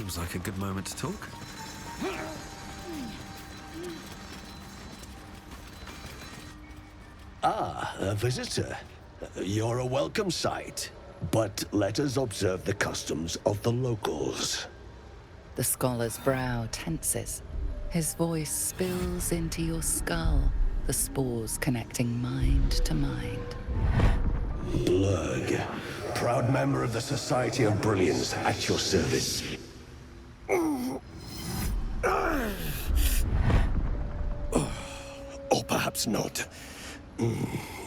Seems like a good moment to talk. Ah, a visitor. You're a welcome sight. But let us observe the customs of the locals. The scholar's brow tenses. His voice spills into your skull, the spores connecting mind to mind. Blurg, proud member of the Society of Brilliance, at your service. Or perhaps not.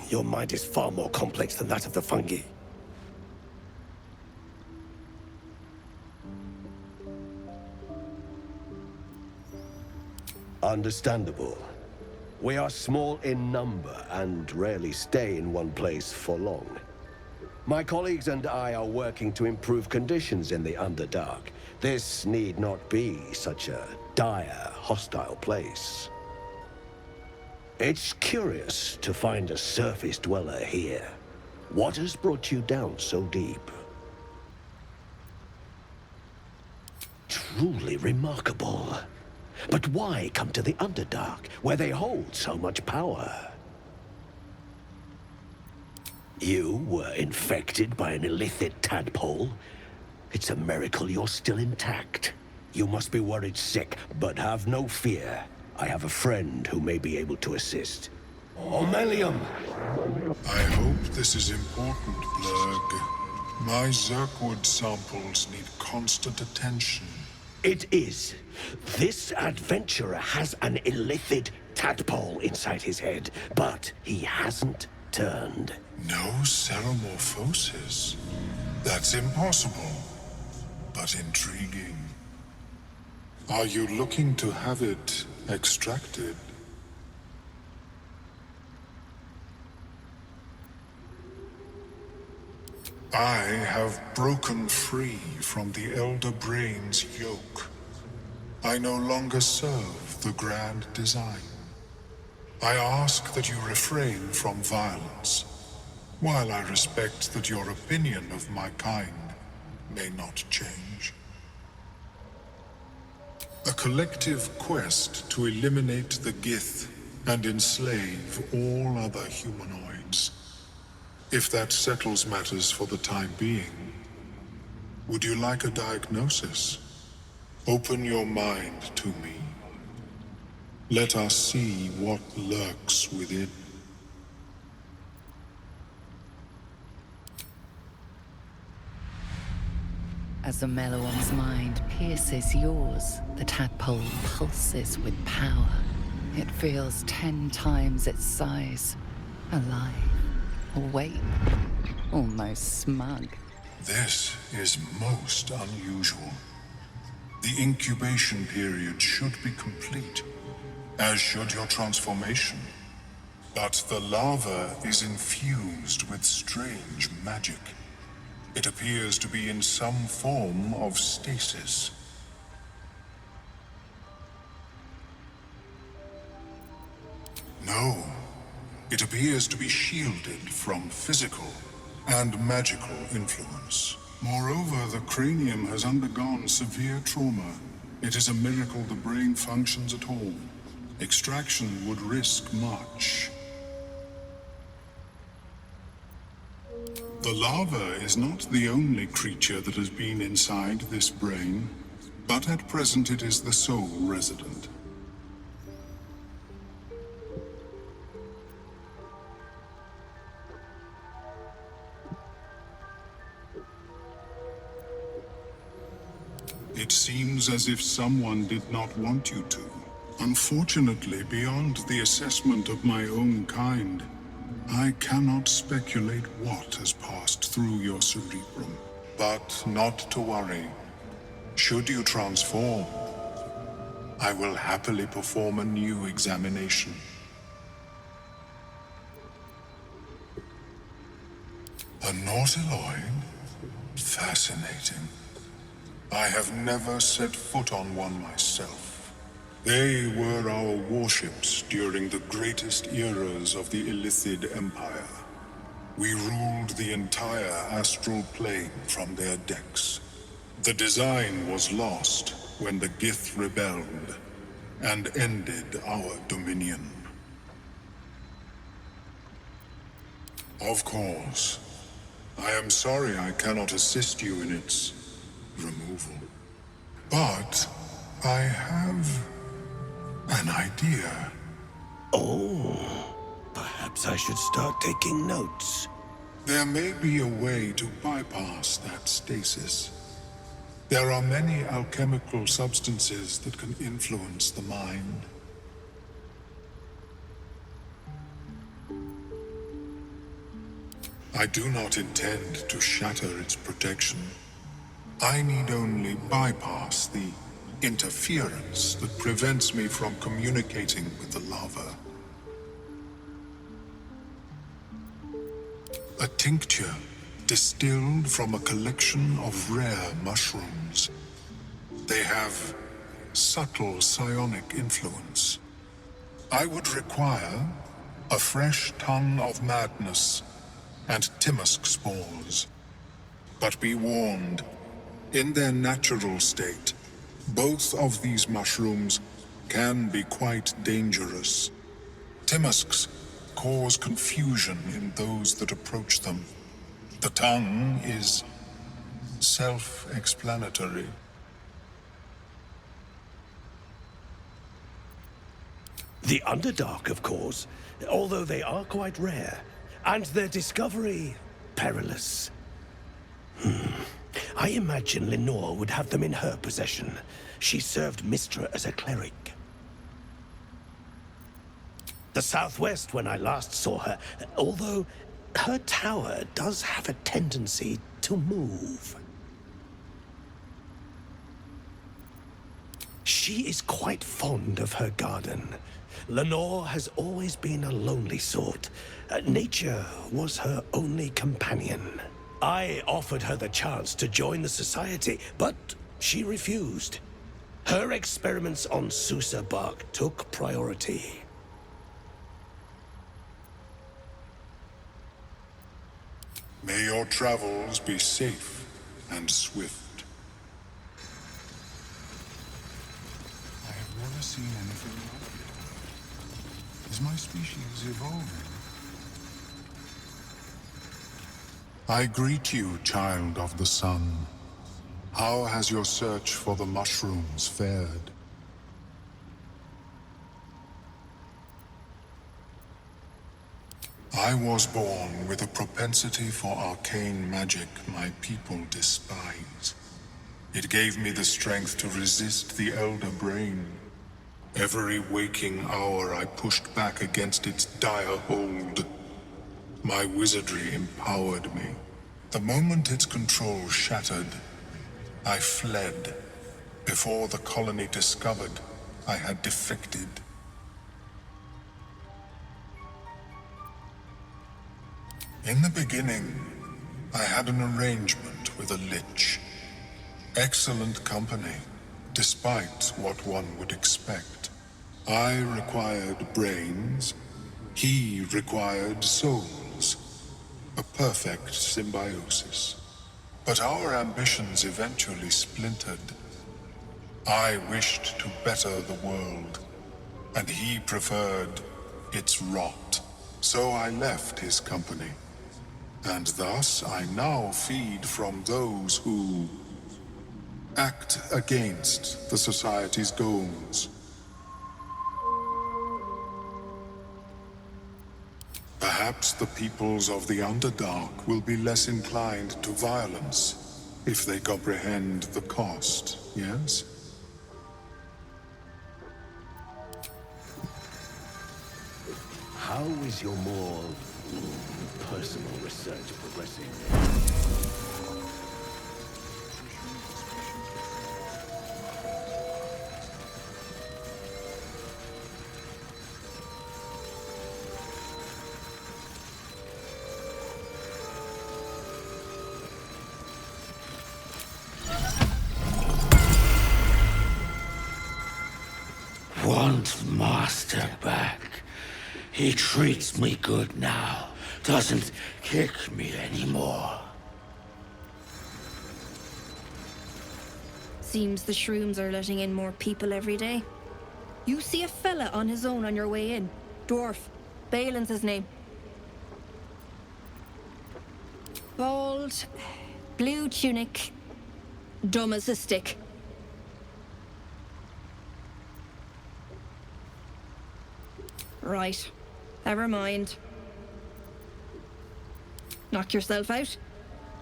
Your mind is far more complex than that of the fungi. Understandable. We are small in number and rarely stay in one place for long. My colleagues and I are working to improve conditions in the Underdark. This need not be such a dire, hostile place. It's curious to find a surface dweller here. What has brought you down so deep? Truly remarkable. But why come to the Underdark, where they hold so much power? You were infected by an illithid tadpole? It's a miracle you're still intact. You must be worried sick, but have no fear. I have a friend who may be able to assist. Omelium! I hope this is important, Blurg. My Zerkwood samples need constant attention. It is. This adventurer has an illithid tadpole inside his head, but he hasn't turned. No ceremorphosis. That's impossible, but intriguing. Are you looking to have it extracted? I have broken free from the Elder Brain's yoke. I no longer serve the grand design. I ask that you refrain from violence, while I respect that your opinion of my kind may not change. A collective quest to eliminate the Gith and enslave all other humanoids. If that settles matters for the time being, would you like a diagnosis? Open your mind to me. Let us see what lurks within. As the Meloam's mind pierces yours, the tadpole pulses with power. It feels 10 times its size. Alive. Awake. Almost smug. This is most unusual. The incubation period should be complete, as should your transformation. But the larva is infused with strange magic. It appears to be in some form of stasis. No, it appears to be shielded from physical and magical influence. Moreover, the cranium has undergone severe trauma. It is a miracle the brain functions at all. Extraction would risk much. The larva is not the only creature that has been inside this brain, but at present it is the sole resident. It seems as if someone did not want you to. Unfortunately, beyond the assessment of my own kind, I cannot speculate what has passed through your cerebrum. But not to worry. Should you transform, I will happily perform a new examination. A nautiloid? Fascinating. I have never set foot on one myself. They were our warships during the greatest eras of the Illithid Empire. We ruled the entire astral plane from their decks. The design was lost when the Gith rebelled and ended our dominion. Of course, I am sorry I cannot assist you in its removal. But I have an idea. Oh, perhaps I should start taking notes. There may be a way to bypass that stasis. There are many alchemical substances that can influence the mind. I do not intend to shatter its protection. I need only bypass the interference that prevents me from communicating with the lava. A tincture distilled from a collection of rare mushrooms. They have subtle psionic influence. I would require a fresh tongue of madness and Timusk spores. But be warned, in their natural state, both of these mushrooms can be quite dangerous. Timusks cause confusion in those that approach them. The tongue is self-explanatory. The Underdark, of course, although they are quite rare, and their discovery perilous. I imagine Lenore would have them in her possession. She served Mistra as a cleric. The Southwest, when I last saw her, although her tower does have a tendency to move. She is quite fond of her garden. Lenore has always been a lonely sort. Nature was her only companion. I offered her the chance to join the society, but she refused. Her experiments on Susa bark took priority. May your travels be safe and swift. I have never seen anything like it. Is my species evolving? I greet you, child of the sun. How has your search for the mushrooms fared? I was born with a propensity for arcane magic my people despise. It gave me the strength to resist the Elder Brain. Every waking hour I pushed back against its dire hold. My wizardry empowered me. The moment its control shattered, I fled. Before the colony discovered I had defected. In the beginning, I had an arrangement with a lich. Excellent company, despite what one would expect. I required brains, he required souls. A perfect symbiosis. But our ambitions eventually splintered. I wished to better the world, and he preferred its rot. So I left his company. And thus I now feed from those who act against the society's goals. Perhaps the peoples of the Underdark will be less inclined to violence if they comprehend the cost, yes? How is your more personal research progressing? Want Master back. He treats me good now. Doesn't kick me anymore. Seems the shrooms are letting in more people every day. You see a fella on his own on your way in. Dwarf. Balin's his name. Bald, blue tunic, dumb as a stick. Right. Never mind. Knock yourself out.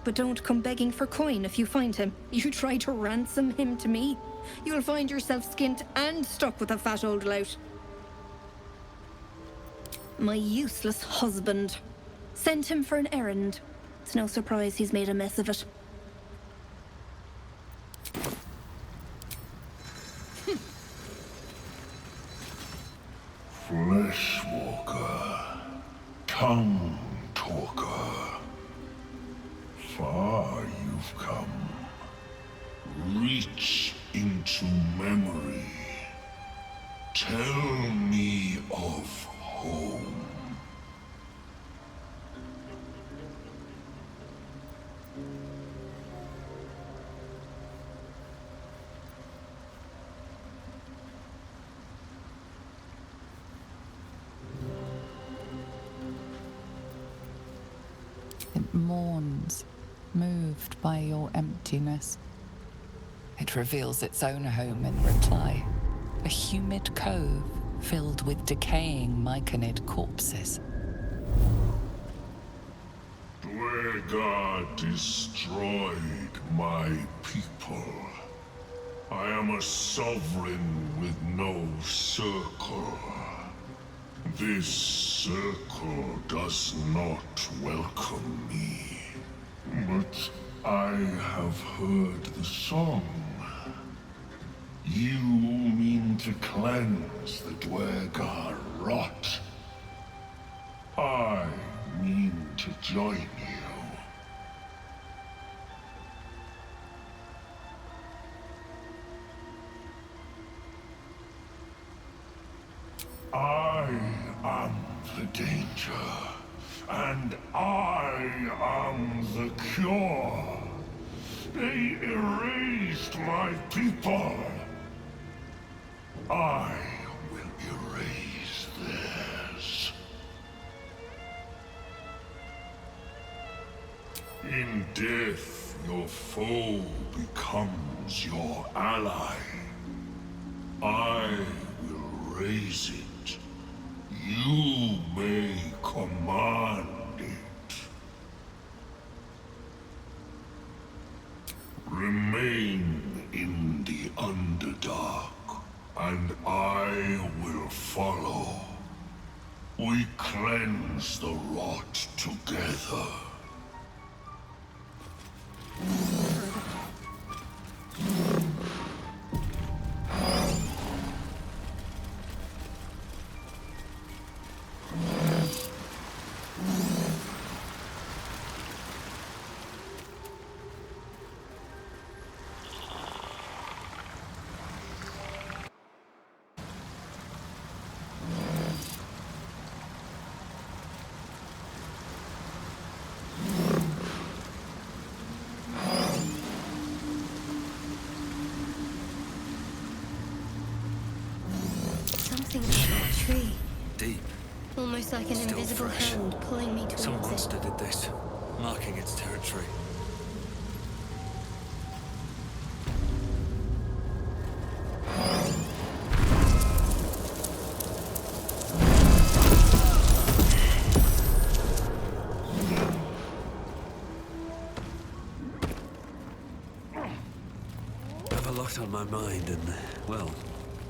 But don't come begging for coin if you find him. You try to ransom him to me, you'll find yourself skint and stuck with a fat old lout. My useless husband. Sent him for an errand. It's no surprise he's made a mess of it. Fleshwalker, tongue talker, far you've come. Reach into memory. Tell me of home. It mourns, moved by your emptiness. It reveals its own home in reply. A humid cove filled with decaying myconid corpses. Dwargar destroyed my people. I am a sovereign with no circle. This circle does not welcome me. But I have heard the song. You mean to cleanse the Dwargar rot. I mean to join you. I am the danger, and I am the cure. They erased my people. I will erase theirs. In death, your foe becomes your ally. I will raise it. You may command it. Remain in the Underdark, and I will follow. We cleanse the rot together. Something about a tree. Deep. Almost like an Still invisible fresh. hand pulling me Some towards monster it. did this, marking its territory. I have a lot on my mind and, well,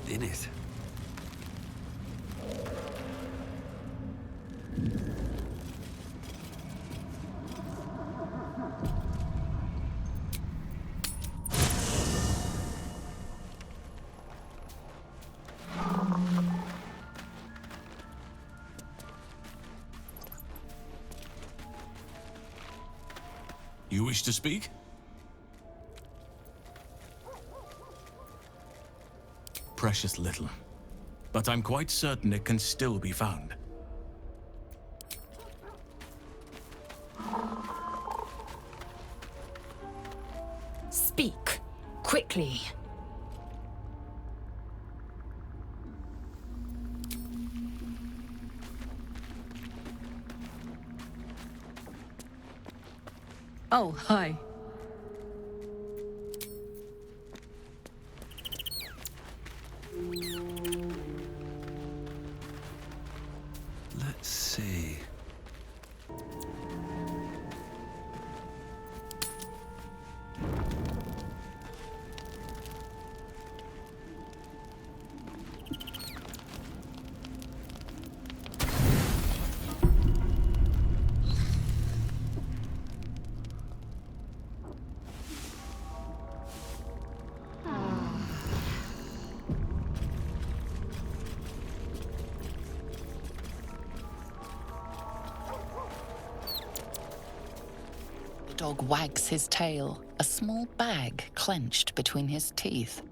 in it. You wish to speak? Precious little. But I'm quite certain it can still be found. Speak. quickly. Oh, hi. Let's see. The dog wags his tail, a small bag clenched between his teeth.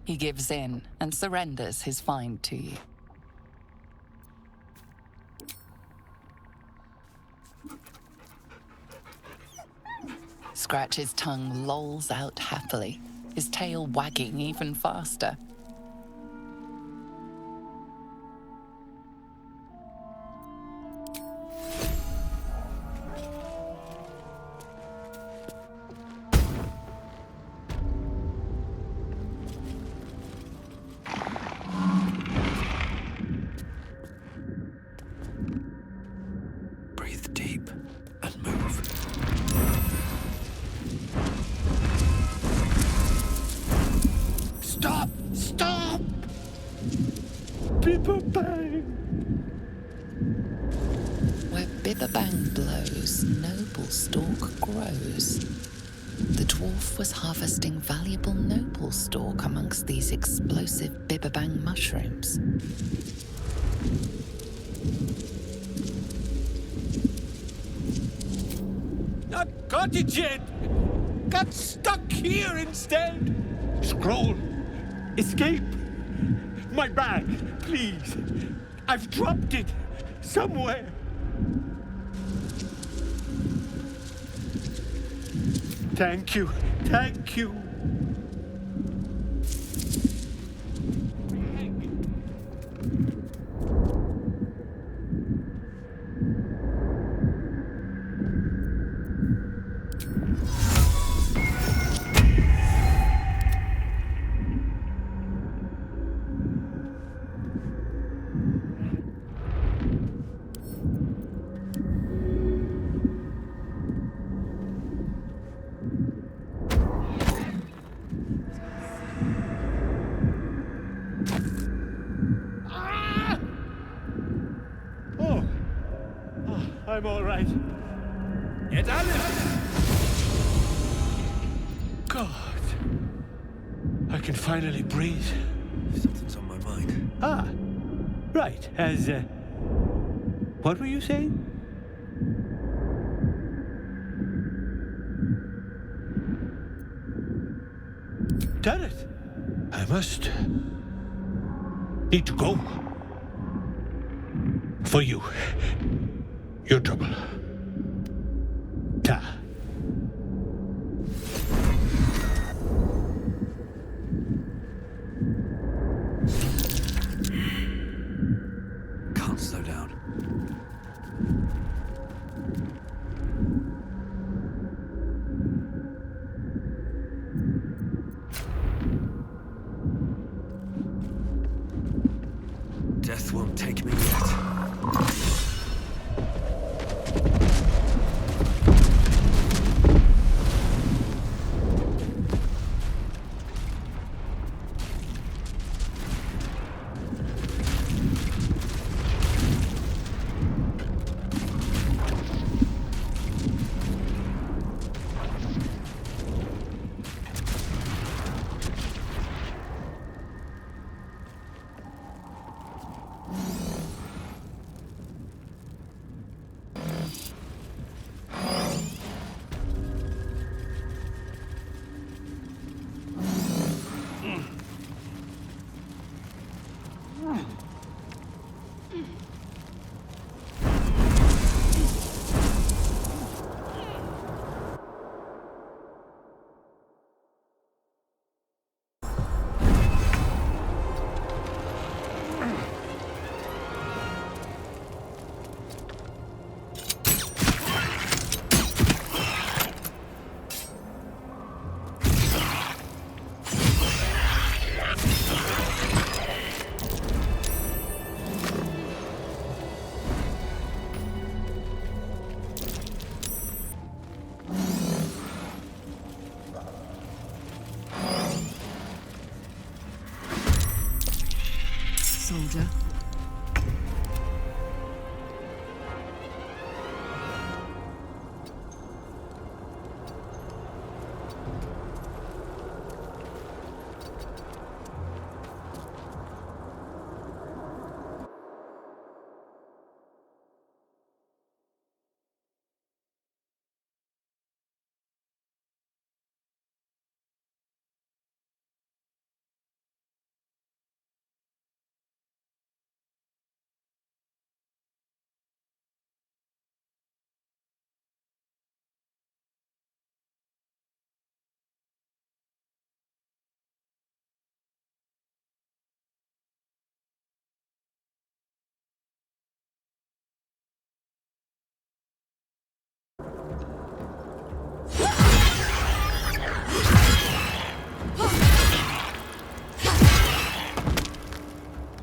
He gives in and surrenders his find to you. Scratch's tongue lolls out happily, his tail wagging even faster. Breathe deep and move. Stop! Stop! Where Bibberbang blows, noble stalk grows. The dwarf was harvesting valuable noble stalk amongst these explosive Bibberbang mushrooms. Not got it yet! Got stuck here instead! Scroll! Escape! My bag, please! I've dropped it somewhere! Thank you, thank you! I'm all right. Get out God. I can finally breathe. Something's on my mind. Ah, right. What were you saying? Damn it. I must need to go. For you. Your trouble. Ta. Can't slow down. Death won't take me yet. soldier.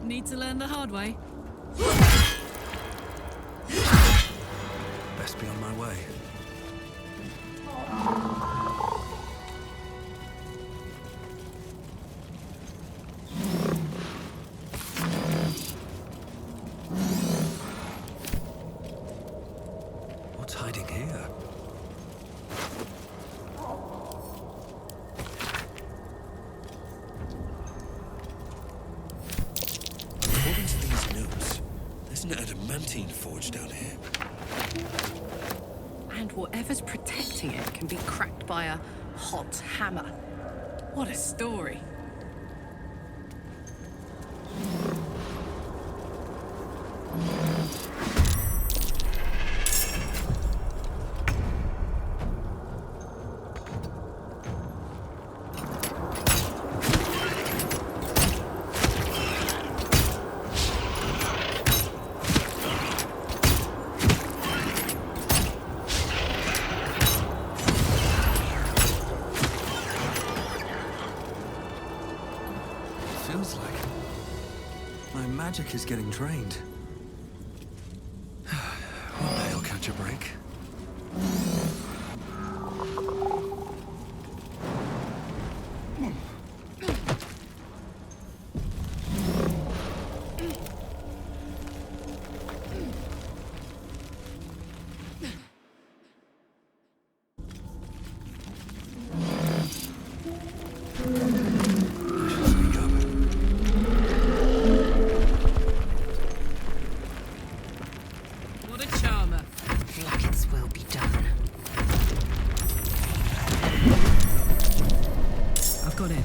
Need to learn the hard way. Best be on my way. What's hiding here? According to these notes, there's an adamantine forge down here. And whatever's protecting it can be cracked by a hot hammer. What a story. Feels like my magic is getting drained. One day I'll catch a break. What a charmer. Blackets will be done. I've got it.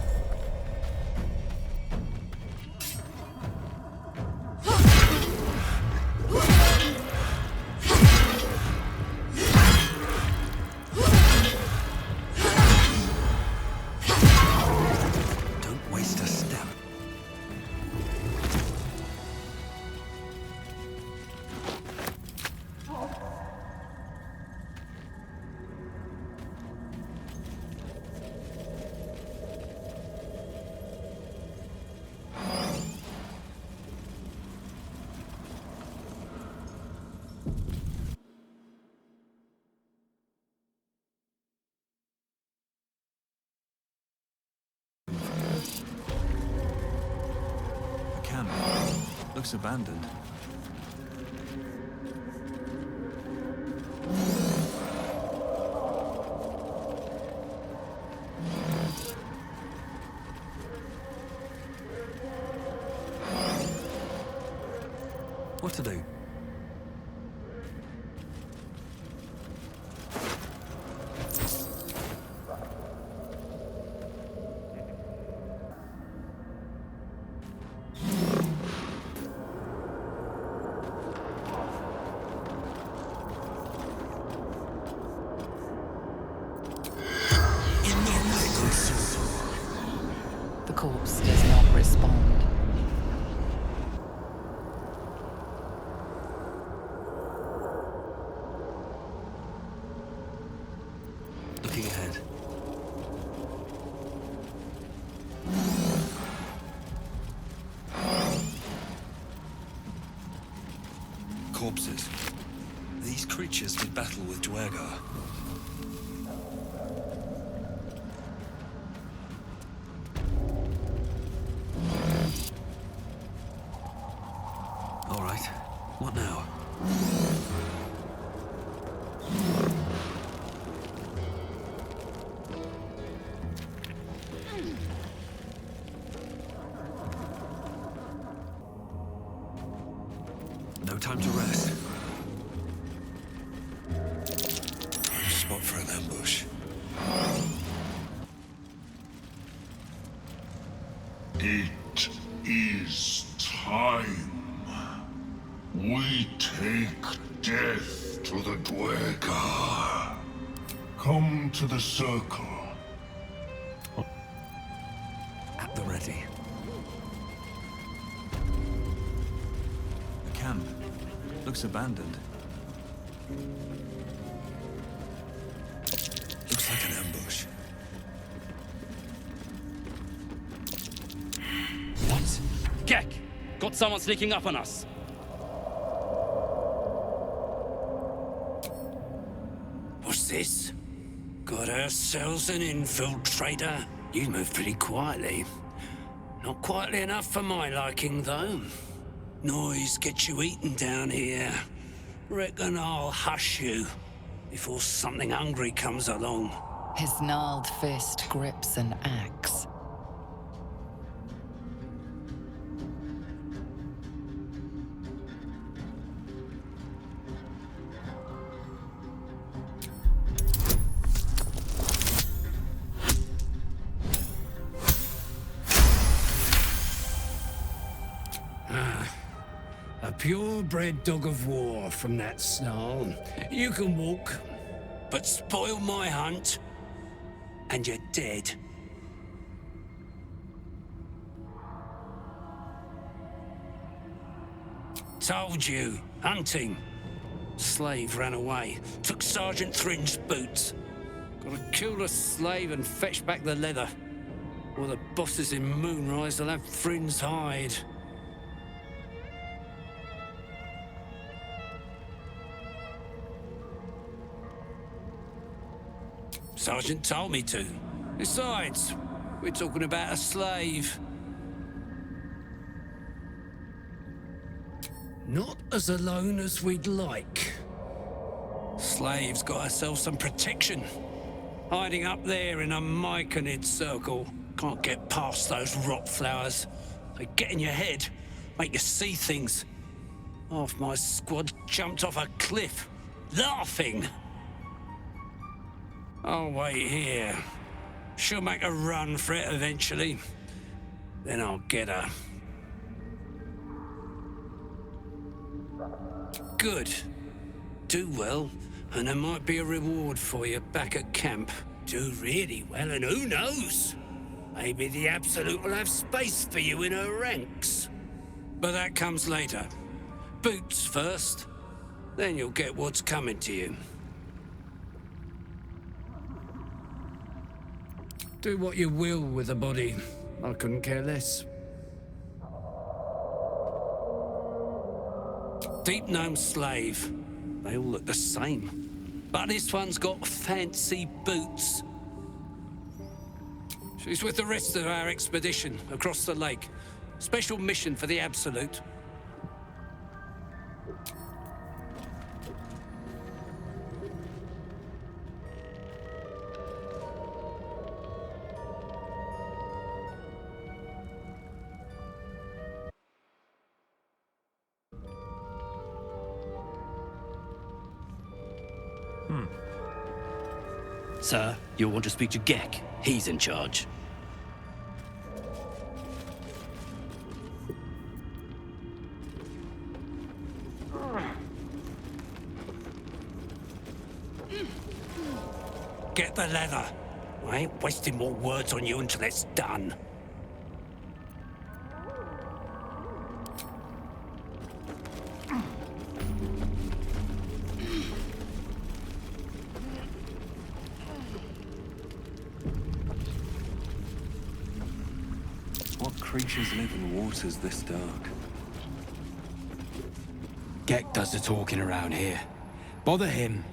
Don't waste a step. The camp looks abandoned. What to do? The corpse does not respond. Looking ahead. Corpses. These creatures did battle with Duergar. Right. What now? No time to rest. Prime spot for an ambush. It is time. We take death to the Dwergar. Come to the circle. At the ready. The camp looks abandoned. Looks like an ambush. What? Gek! Got someone sneaking up on us! What's this? Got ourselves an infiltrator. You move pretty quietly. Not quietly enough for my liking, though. Noise gets you eaten down here. Reckon I'll hush you before something hungry comes along. His gnarled fist grips an axe. A purebred dog of war from that snarl. You can walk, but spoil my hunt, and you're dead. Told you, hunting. Slave ran away, took Sergeant Thrin's boots. Gotta kill the slave and fetch back the leather. Or the bosses in Moonrise will have Thrin's hide. Sergeant told me to. Besides, we're talking about a slave. Not as alone as we'd like. Slave's got herself some protection. Hiding up there in a myconid circle. Can't get past those rot flowers. They get in your head, make you see things. Half my squad jumped off a cliff, laughing. I'll wait here. She'll make a run for it eventually. Then I'll get her. Good. Do well, and there might be a reward for you back at camp. Do really well, and who knows? Maybe the Absolute will have space for you in her ranks. But that comes later. Boots first, then you'll get what's coming to you. Do what you will with the body. I couldn't care less. Deep gnome slave. They all look the same. But this one's got fancy boots. She's with the rest of our expedition across the lake. Special mission for the Absolute. Sir, you'll want to speak to Gek. He's in charge. Get the leather. I ain't wasting more words on you until it's done. What creatures live in waters this dark? Gek does the talking around here. Bother him.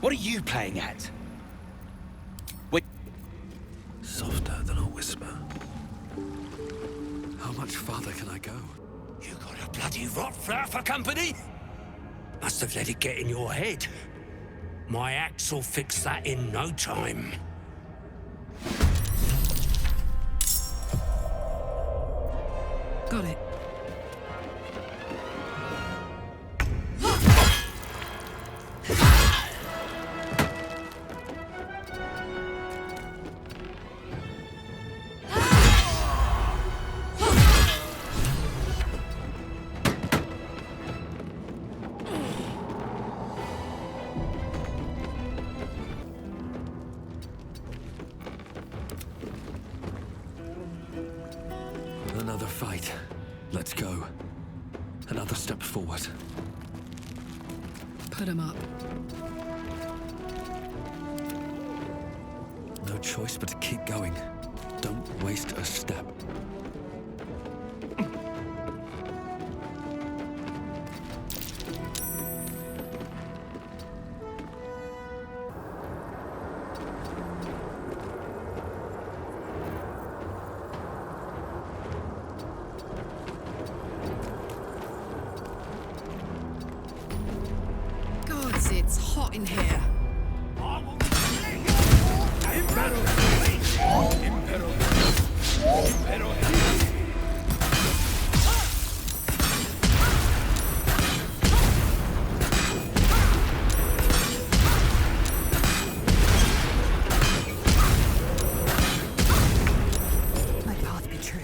What are you playing at? Wait. Softer than a whisper. How much farther can I go? You got a bloody rot flower for company? Must have let it get in your head. My axe will fix that in no time. Got it. Another fight. Let's go. Another step forward. Put 'em up. No choice but to keep going. Don't waste a step. Gods, it's hot in here. My path be true.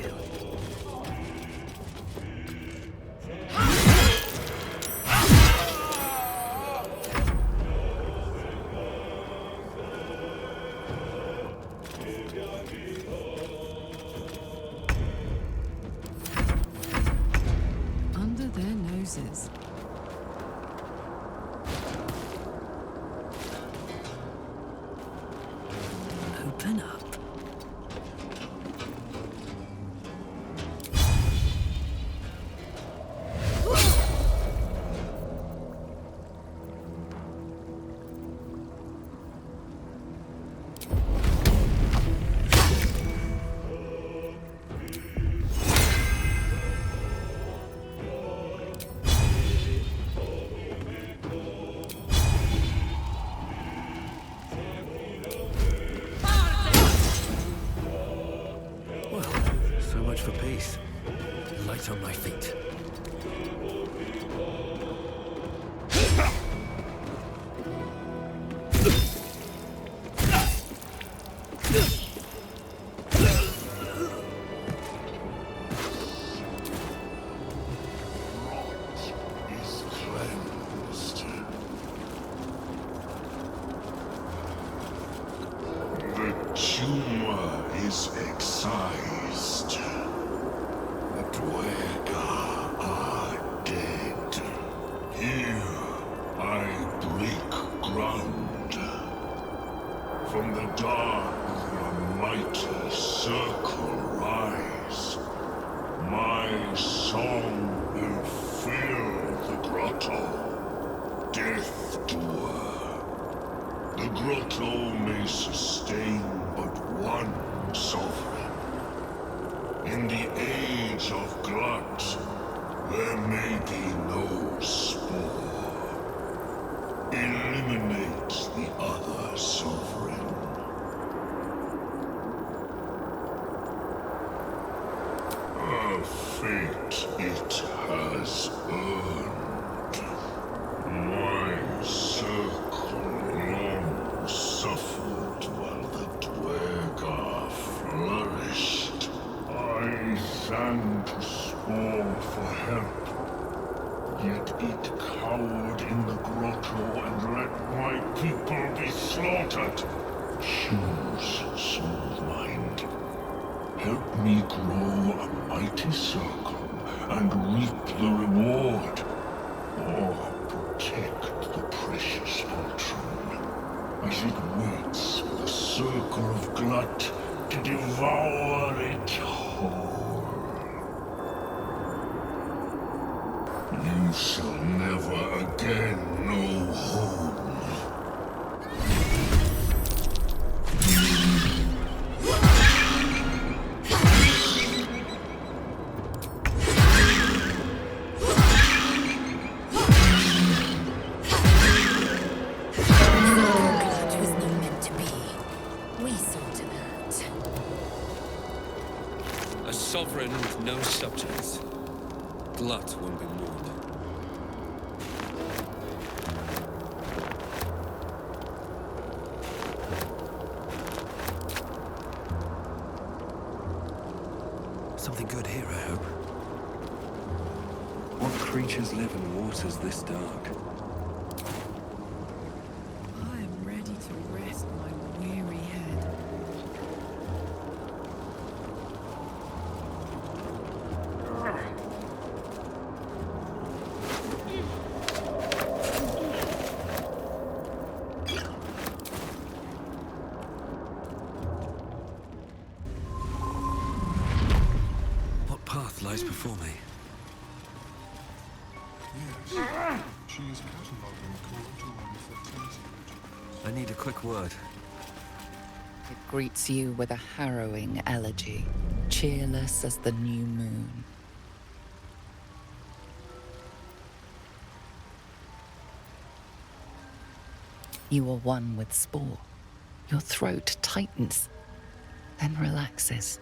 Under their noses. Open up. So much for peace. Light on my feet. Is cleansed. The tumor is excised. The Dwergar are dead. Here I break ground. From the dark, a mighty circle rise. My song will fill the grotto. Death doer. The grotto may sustain but one sovereign. In the age of glut, there may be no spore. Eliminate the other sovereign. A fate it has earned. My circle long suffered while the Dwergar flourished. I sang to Spore for help, yet it cowered in the grotto and let my people be slaughtered. Choose, smooth mind. Help me grow a mighty circle and reap the reward, or protect the precious fortune as it waits for the circle of glut to devour it whole. You shall never again know home. No subjects. Glut won't be mourned. Something good here, I hope. What creatures live in waters this dark? I am ready to rest my weary head. What path lies before me? Yes. She is cataloging Quantum fertility. I need a quick word. It greets you with a harrowing elegy, cheerless as the new moon. You are one with spore. Your throat tightens, then relaxes.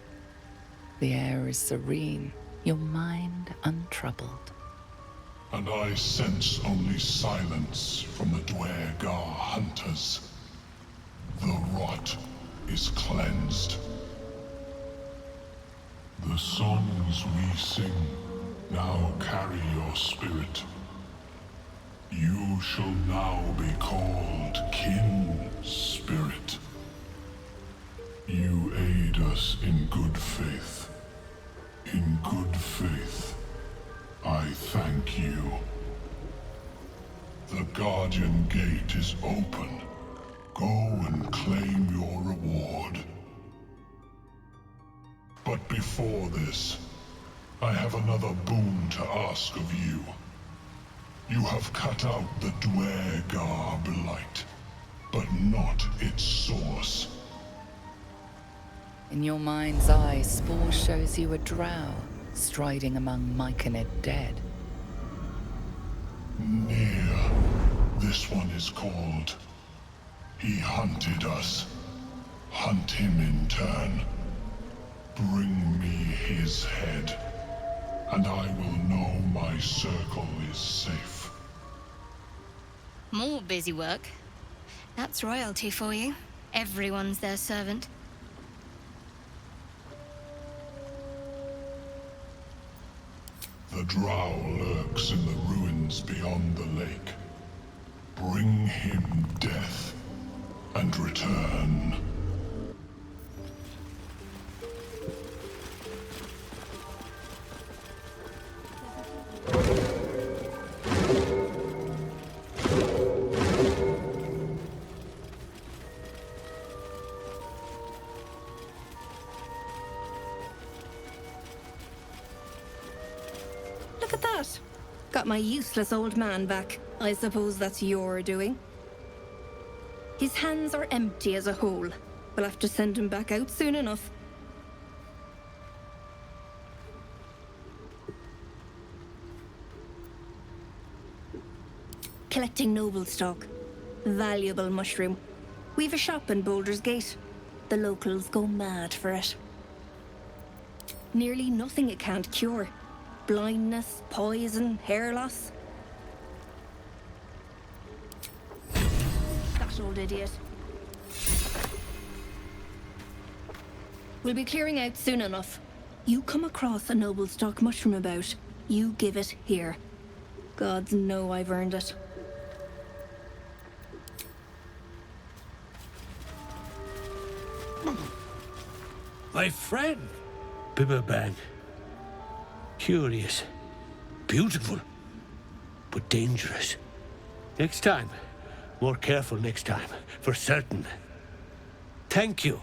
The air is serene, your mind untroubled. And I sense only silence from the Dwergar hunters. The rot is cleansed. The songs we sing now carry your spirit. You shall now be called Kin Spirit. You aid us in good faith. In good faith, I thank you. The Guardian Gate is open. Go and claim your reward. But before this, I have another boon to ask of you. You have cut out the Dwergar blight, but not its source. In your mind's eye, Spore shows you a drow, striding among Myconid dead. Near. This one is called. He hunted us. Hunt him in turn. Bring me his head, and I will know my circle is safe. More busy work. That's royalty for you. Everyone's their servant. The drow lurks in the ruins beyond the lake. Bring him death and return. Look at that. Got my useless old man back. I suppose that's your doing. His hands are empty as a whole. We'll have to send him back out soon enough. Collecting noble stock. Valuable mushroom. We've a shop in Baldur's Gate. The locals go mad for it. Nearly nothing it can't cure. Blindness, poison, hair loss. That old idiot. We'll be clearing out soon enough. You come across a noble stock mushroom about, you give it here. Gods know I've earned it. My friend, Bibberbang. Curious, beautiful, but dangerous. Next time, more careful next time, for certain. Thank you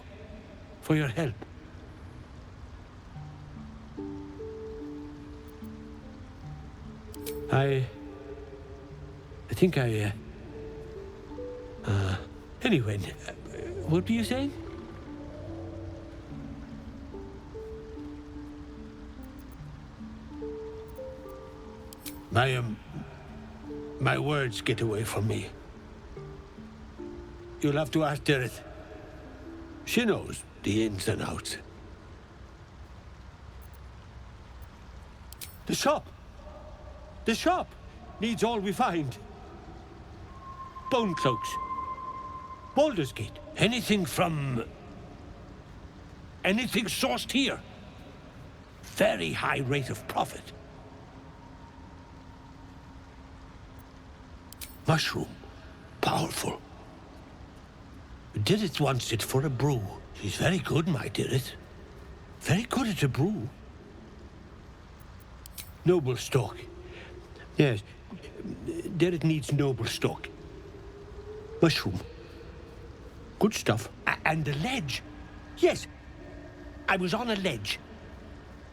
for your help. I think anyway, what were you saying? My words get away from me. You'll have to ask Dereth. She knows the ins and outs. The shop! The shop needs all we find. Bone cloaks. Baldur's Gate. Anything from... anything sourced here. Very high rate of profit. Mushroom. Powerful. Dirith wants it for a brew. She's very good, my Dirith. Very good at a brew. Noble stock. Yes. Dirith needs noble stock. Mushroom. Good stuff. And the ledge. Yes. I was on a ledge.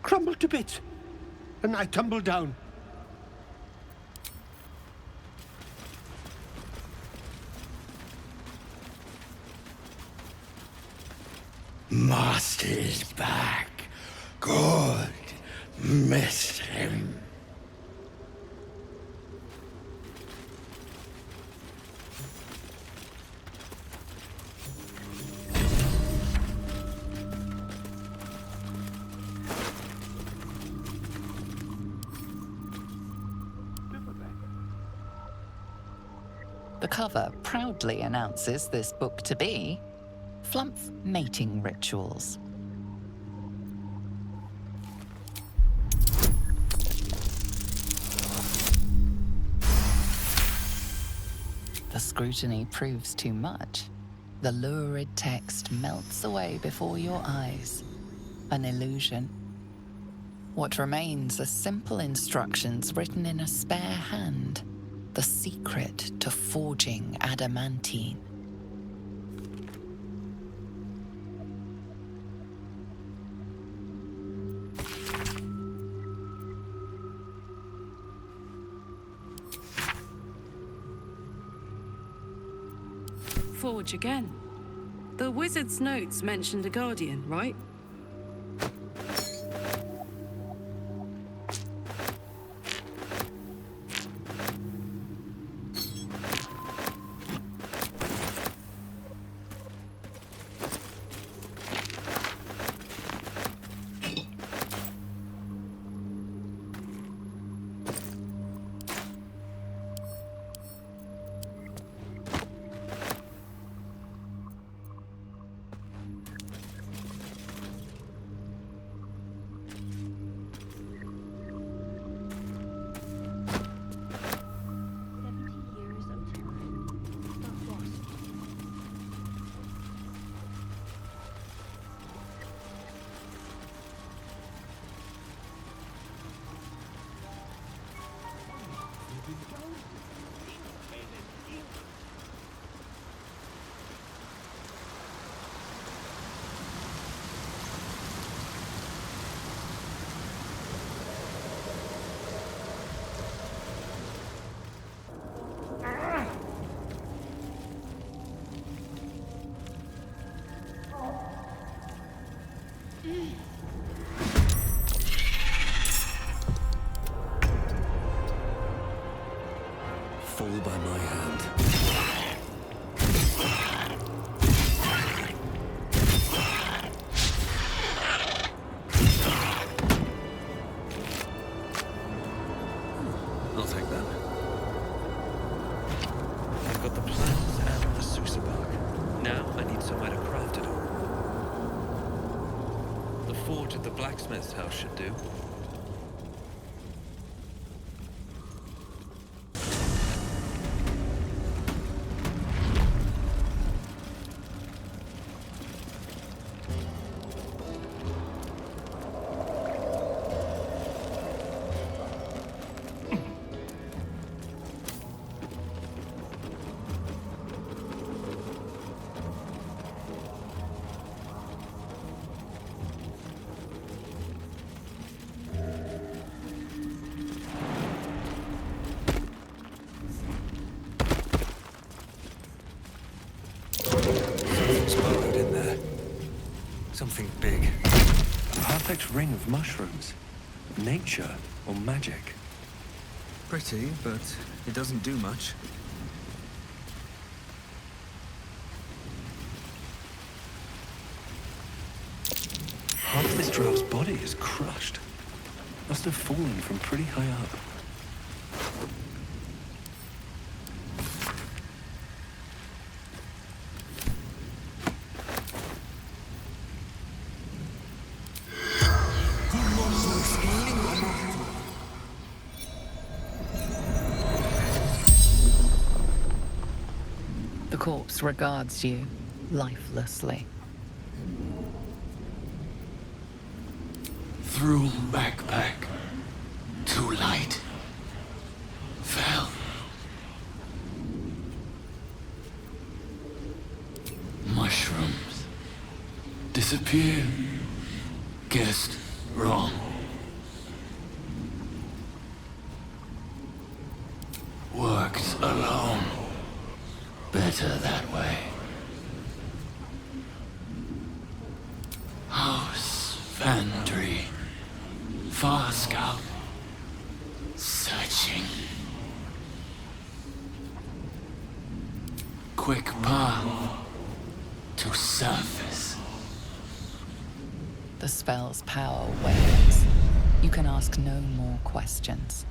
Crumbled to bits. And I tumbled down. Master is back. Good. Missed him. The cover proudly announces this book to be Flumph Mating Rituals. The scrutiny proves too much. The lurid text melts away before your eyes. An illusion. What remains are simple instructions written in a spare hand. The secret to forging adamantine. Forge again. The wizard's notes mentioned a guardian, right? Fall by my hand. I'll take that. I've got the plans and the Sousa bark. Now I need somewhere to craft it all. The forge at the blacksmith's house should do. Something big. A perfect ring of mushrooms. Nature or magic. Pretty, but it doesn't do much. Half this drow's body is crushed. Must have fallen from pretty high up. The corpse regards you lifelessly. Through backpack. Too light. Fell. Mushrooms. Disappear. Guessed wrong. Worked alone. Better that way. House Vandry. Far scout. Searching. Quick path to surface. The spell's power wanes. You can ask no more questions.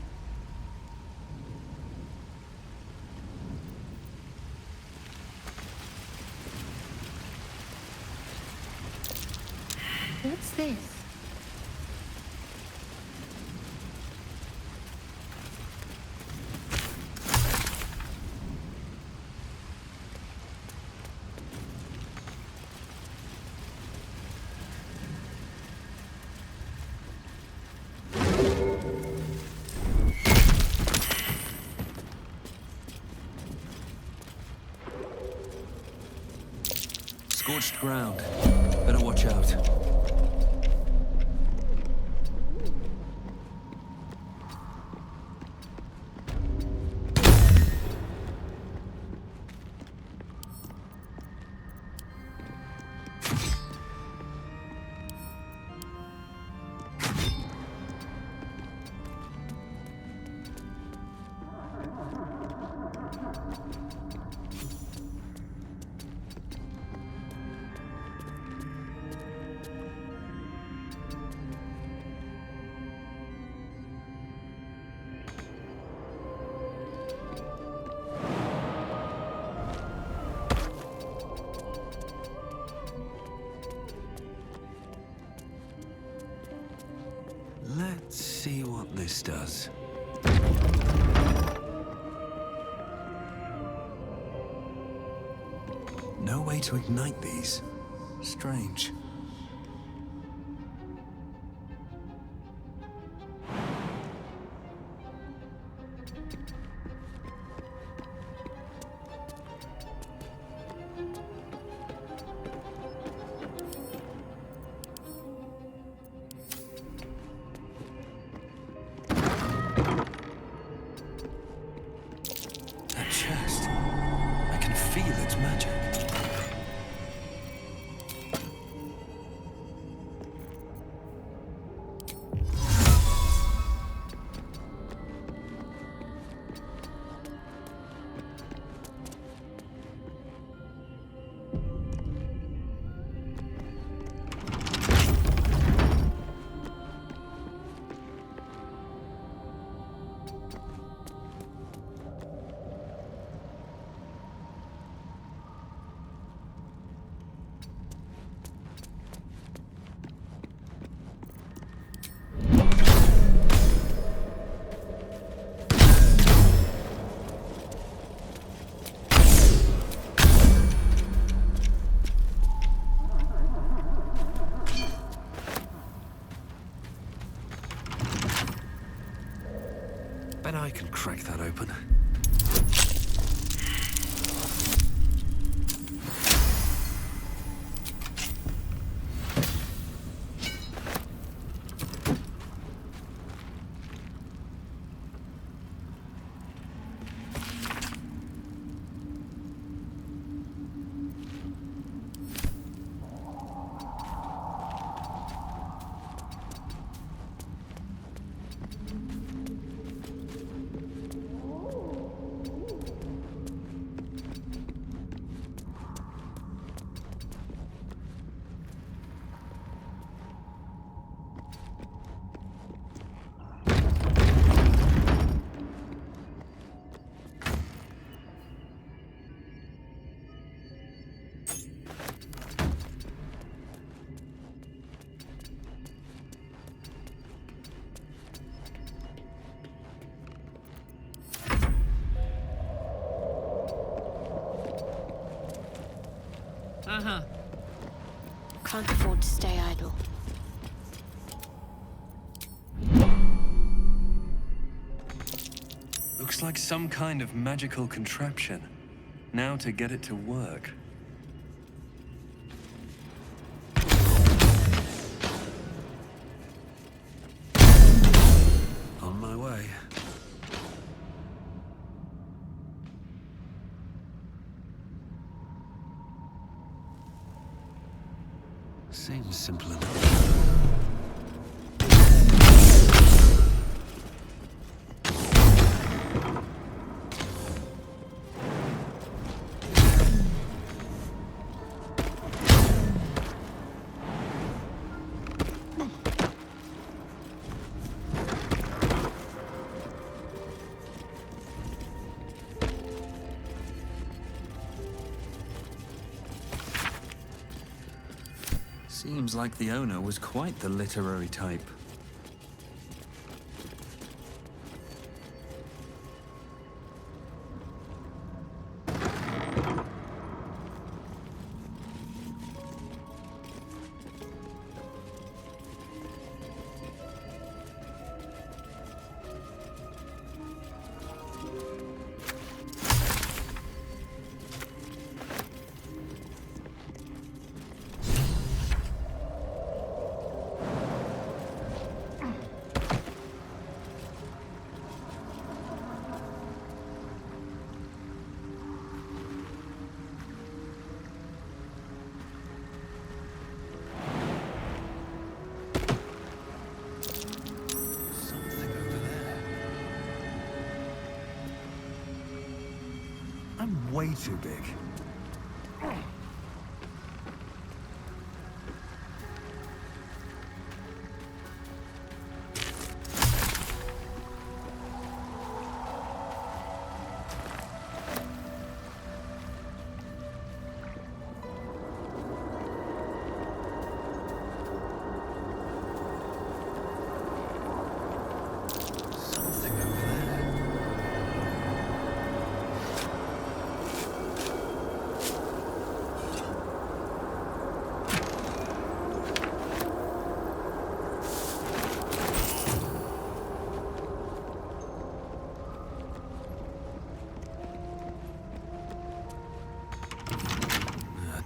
What's this? Scorched ground. Better watch out. Let's see what this does. No way to ignite these. Strange. That chest. I can feel its magic. Bet I can crack that open. Looks like some kind of magical contraption. Now to get it to work. On my way. Seems simple enough. Seems like the owner was quite the literary type. I'm way too big.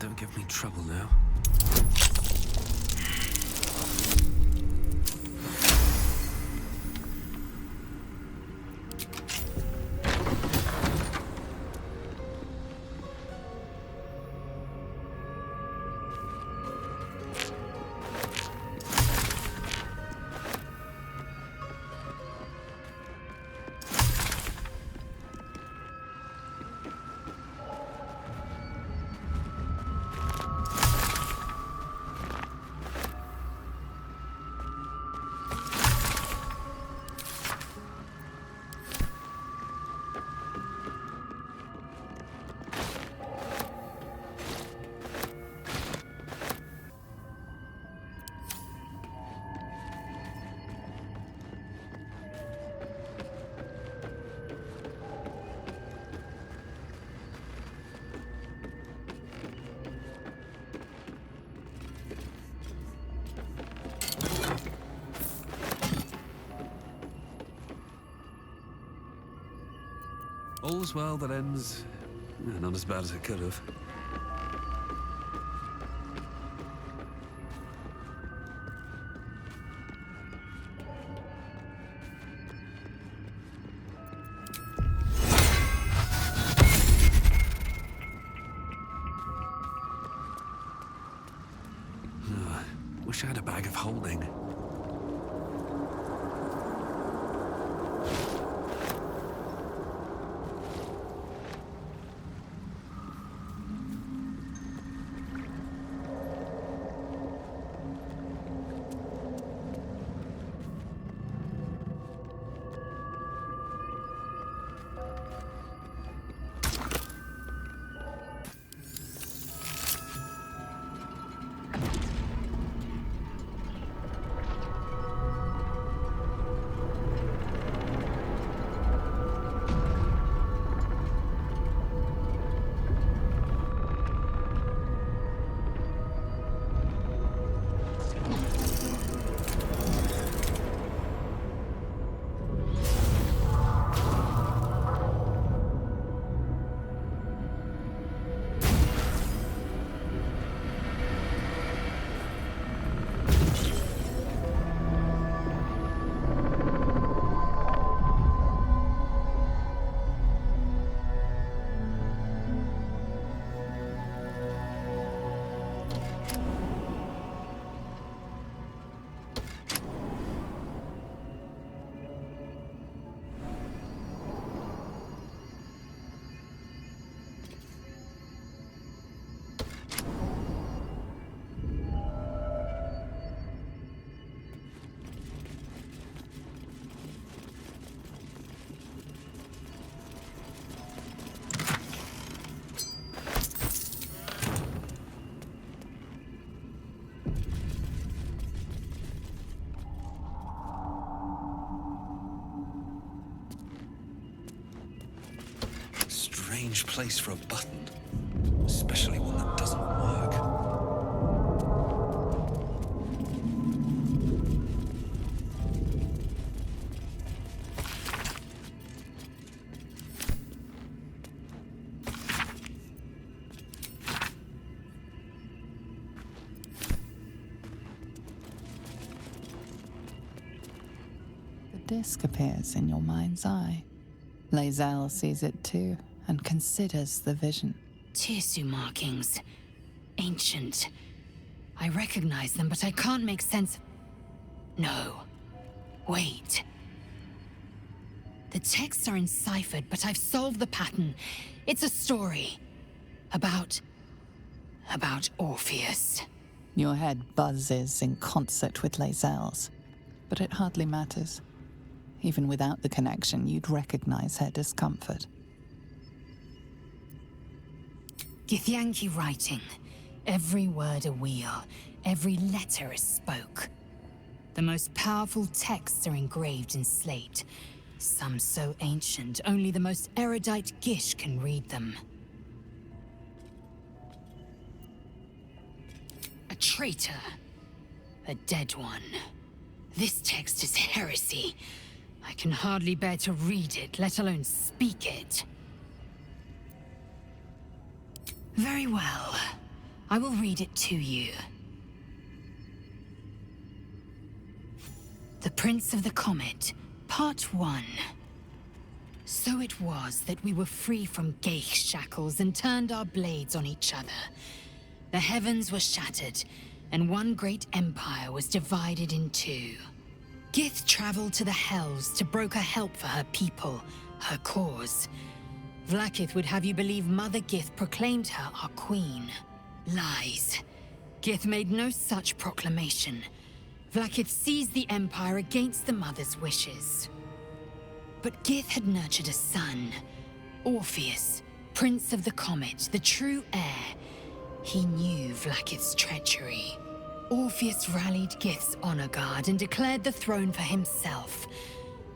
Don't give me trouble now. All's well that ends... not as bad as it could have. Wish I had a bag of holding. strange place for a button, especially one that doesn't work. The disc appears in your mind's eye. Lae'zel sees it too, and considers the vision. Tissue markings. Ancient. I recognize them, but I can't make sense. No. Wait. The texts are enciphered, but I've solved the pattern. It's a story. About Orpheus. Your head buzzes in concert with Lae'zel's, but it hardly matters. Even without the connection, you'd recognize her discomfort. Githyanki writing. Every word a wheel, every letter a spoke. The most powerful texts are engraved in slate. Some so ancient, only the most erudite Gish can read them. A traitor. A dead one. This text is heresy. I can hardly bear to read it, let alone speak it. Very well. I will read it to you. The Prince of the Comet, Part 1. So it was that we were free from Geich shackles and turned our blades on each other. The heavens were shattered, and one great empire was divided in two. Gith traveled to the Hells to broker help for her people, her cause. Vlaakith would have you believe Mother Gith proclaimed her our queen. Lies. Gith made no such proclamation. Vlaakith seized the Empire against the Mother's wishes. But Gith had nurtured a son, Orpheus, Prince of the Comet, the true heir. He knew Vlaakith's treachery. Orpheus rallied Gith's honor guard and declared the throne for himself.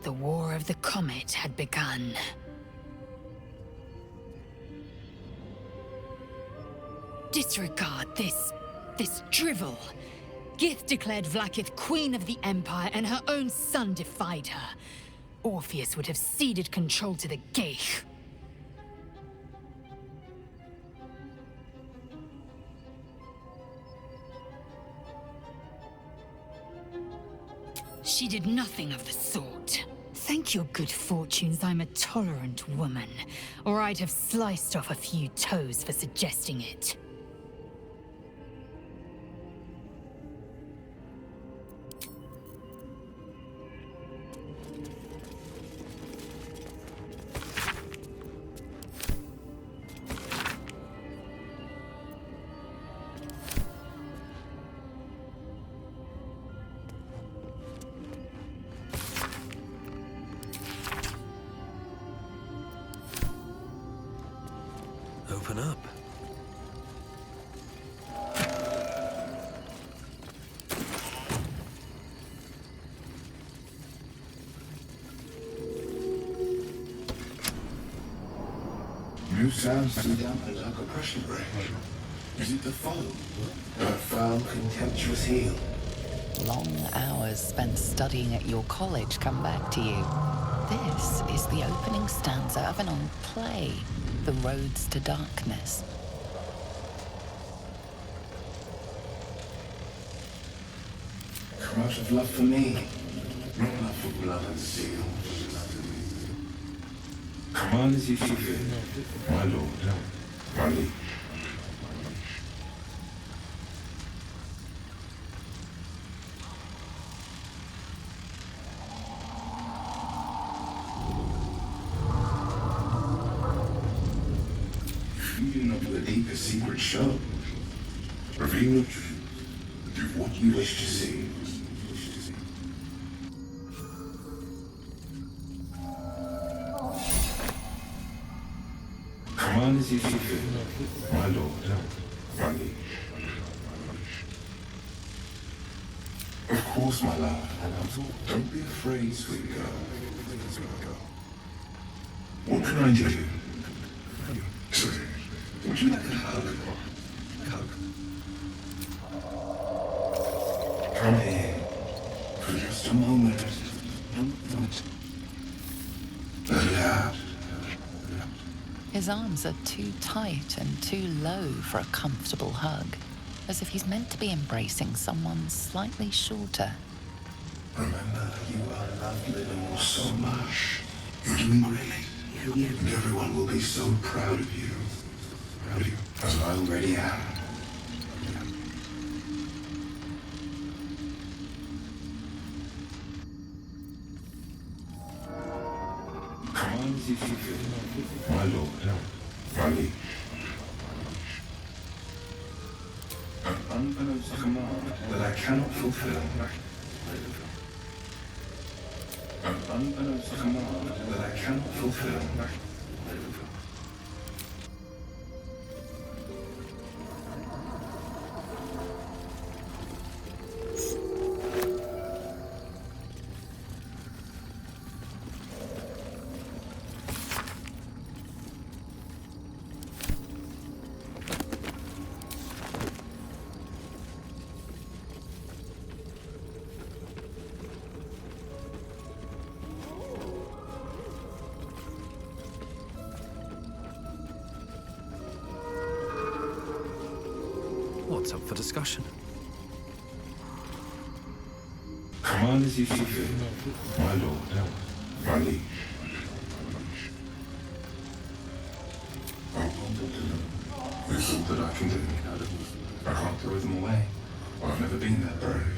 The War of the Comet had begun. Disregard this drivel. Gith declared Vlaakith queen of the Empire, and her own son defied her. Orpheus would have ceded control to the Geich. She did nothing of the sort. Thank your good fortunes I'm a tolerant woman, or I'd have sliced off a few toes for suggesting it. Open up. New sounds to dampen like a pressure break. Is it the foam? That foul, contemptuous heel? Long hours spent studying at your college come back to you. This is the opening stanza of an old play, The Roads to Darkness. Come out of love for me, not love for blood and steel. Come on as you see fit, my lord, my liege. Feeding up the deepest secret show. Reveal the truth. Do what you wish to see. Come on as you see fit, my lord, my liege. Of course, my love. Don't be afraid, sweet girl. What can I do? Let it out. His arms are too tight and too low for a comfortable hug, as if he's meant to be embracing someone slightly shorter. Remember, you are loved little so much. You're doing great. And everyone will be so proud of you. Proud of you, as I already am. Command as you see fit, my lord, my liege. An unbeknownst command that I cannot fulfill. An unbeknownst command that I cannot fulfill. What's up for discussion? Command as you see fit, my lord, my liege. There's all that I can do. I can't throw them away. I've never been that brave.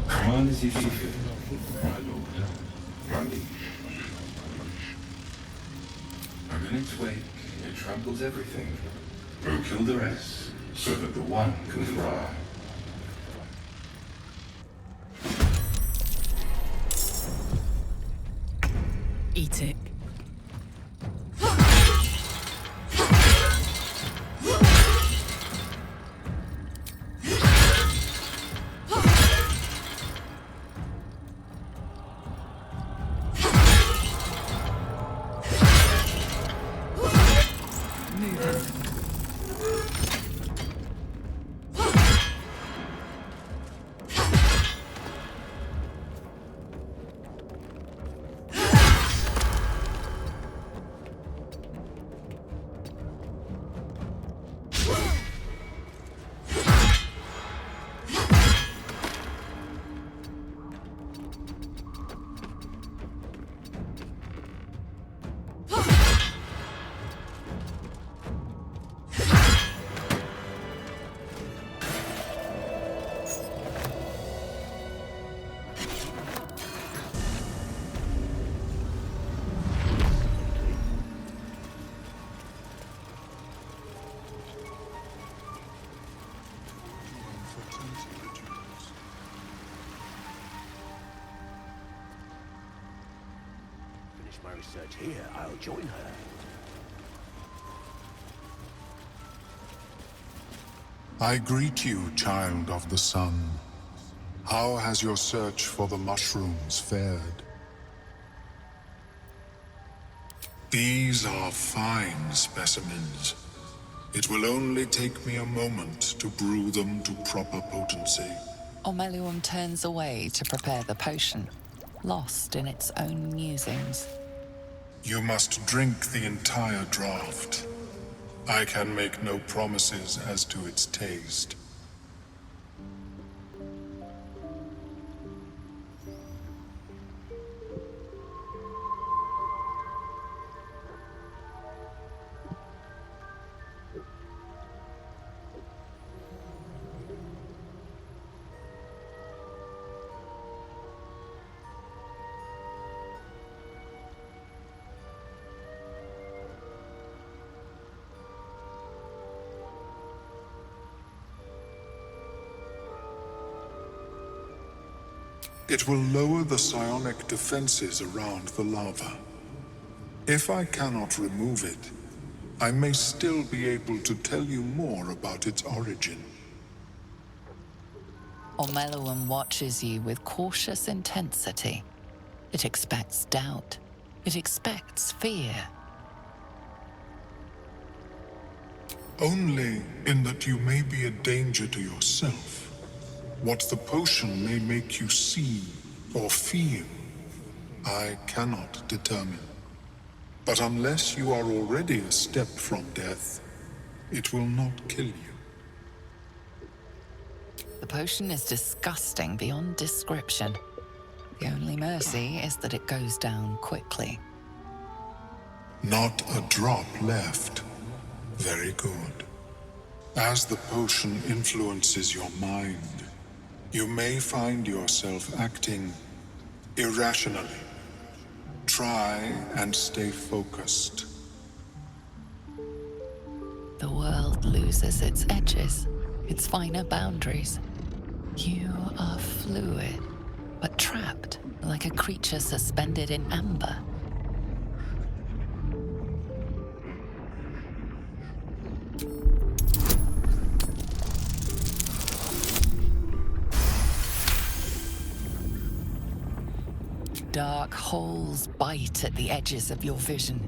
Command as you see fit, my lord, my liege. And in its wake, it tramples everything. We'll kill the rest, so that the one can thrive. Eat it. my research here, I'll join her. I greet you, child of the sun. How has your search for the mushrooms fared? These are fine specimens. It will only take me a moment to brew them to proper potency. Ormeluum turns away to prepare the potion, lost in its own musings. You must drink the entire draught. I can make no promises as to its taste. It will lower the psionic defenses around the lava. If I cannot remove it, I may still be able to tell you more about its origin. Ormeluum watches you with cautious intensity. It expects doubt. It expects fear. Only in that you may be a danger to yourself. What the potion may make you see or feel, I cannot determine. But unless you are already a step from death, it will not kill you. The potion is disgusting beyond description. The only mercy is that it goes down quickly. Not a drop left. Very good. As the potion influences your mind, you may find yourself acting irrationally. Try and stay focused. The world loses its edges, its finer boundaries. You are fluid, but trapped like a creature suspended in amber. Dark holes bite at the edges of your vision,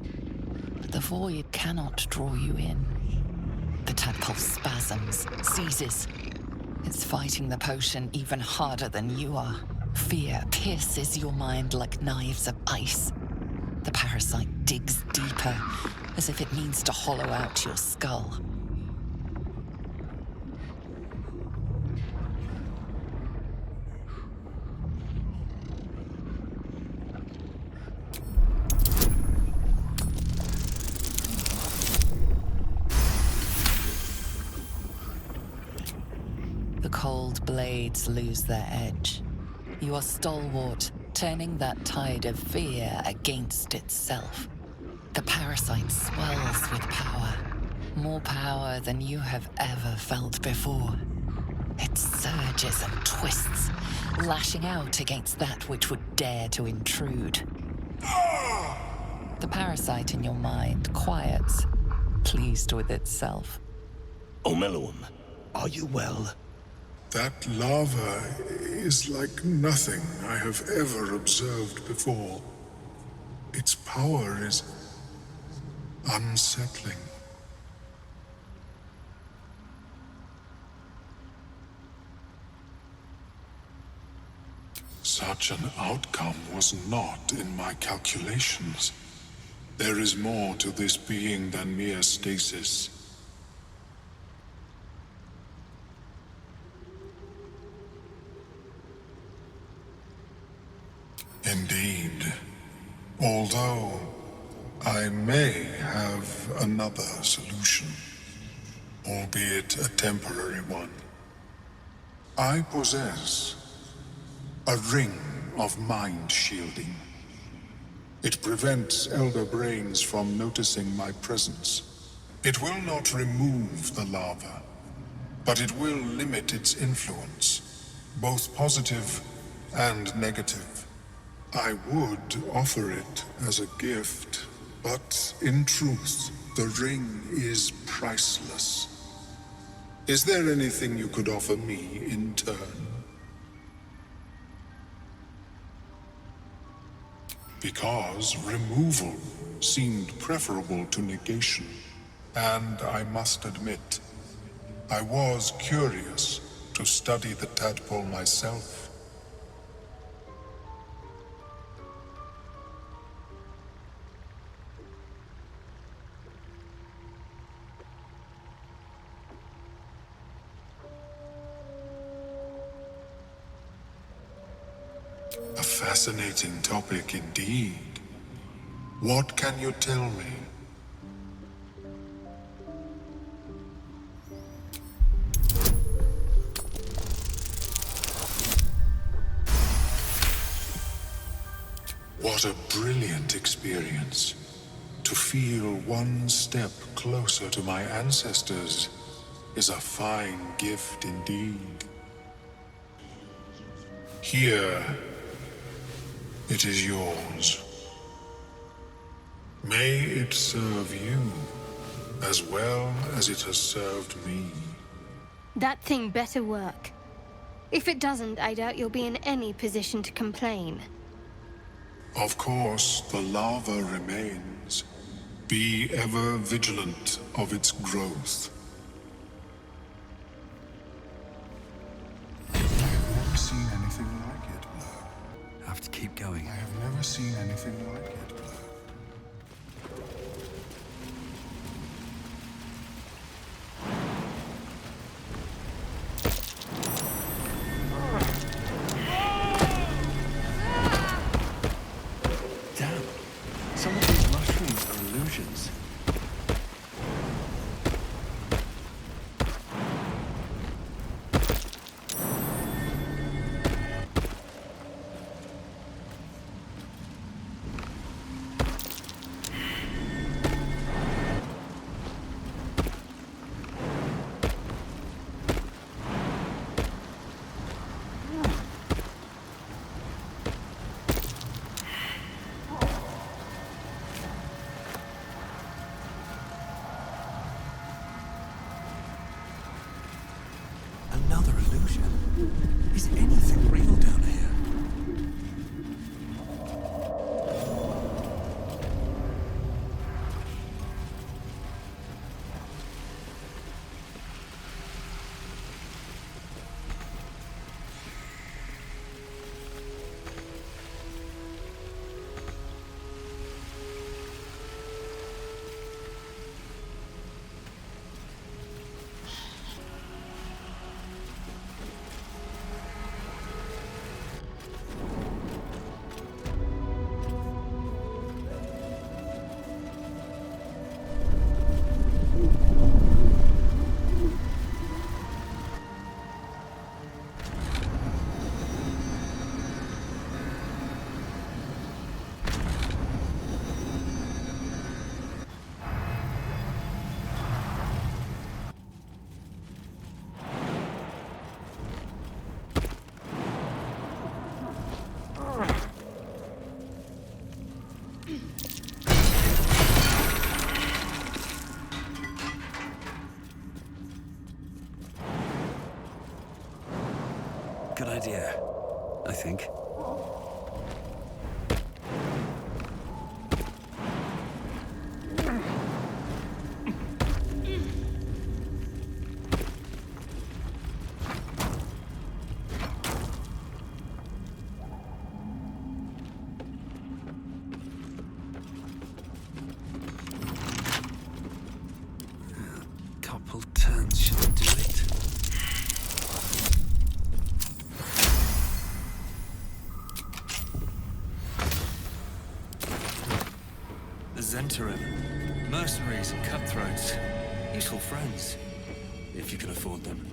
but the void cannot draw you in. The tadpole spasms, seizes. It's fighting the potion even harder than you are. Fear pierces your mind like knives of ice. The parasite digs deeper, as if it means to hollow out your skull. The cold blades lose their edge. You are stalwart, turning that tide of fear against itself. The parasite swells with power, more power than you have ever felt before. It surges and twists, lashing out against that which would dare to intrude. The parasite in your mind quiets, pleased with itself. Ormeluum, are you well? That lava is like nothing I have ever observed before. Its power is unsettling. Such an outcome was not in my calculations. There is more to this being than mere stasis. Indeed. Although I may have another solution, albeit a temporary one. I possess a ring of mind shielding. It prevents elder brains from noticing my presence. It will not remove the lava, but it will limit its influence, both positive and negative. I would offer it as a gift, but in truth, the ring is priceless. Is there anything you could offer me in turn? Because removal seemed preferable to negation, and I must admit, I was curious to study the tadpole myself. A fascinating topic indeed. What can you tell me? What a brilliant experience. To feel one step closer to my ancestors is a fine gift indeed. Here, it is yours. May it serve you as well as it has served me. That thing better work. If it doesn't, I doubt you'll be in any position to complain. Of course, the lava remains. Be ever vigilant of its growth. I have never seen anything like it, Blur. I have to keep going. I have never seen anything like it, Blur. Damn. Some of these mushrooms are illusions. Another illusion? Is anything real down here? Good idea, I think. Couple turns should do it. The Zentarim, mercenaries and cutthroats. Useful friends, if you can afford them.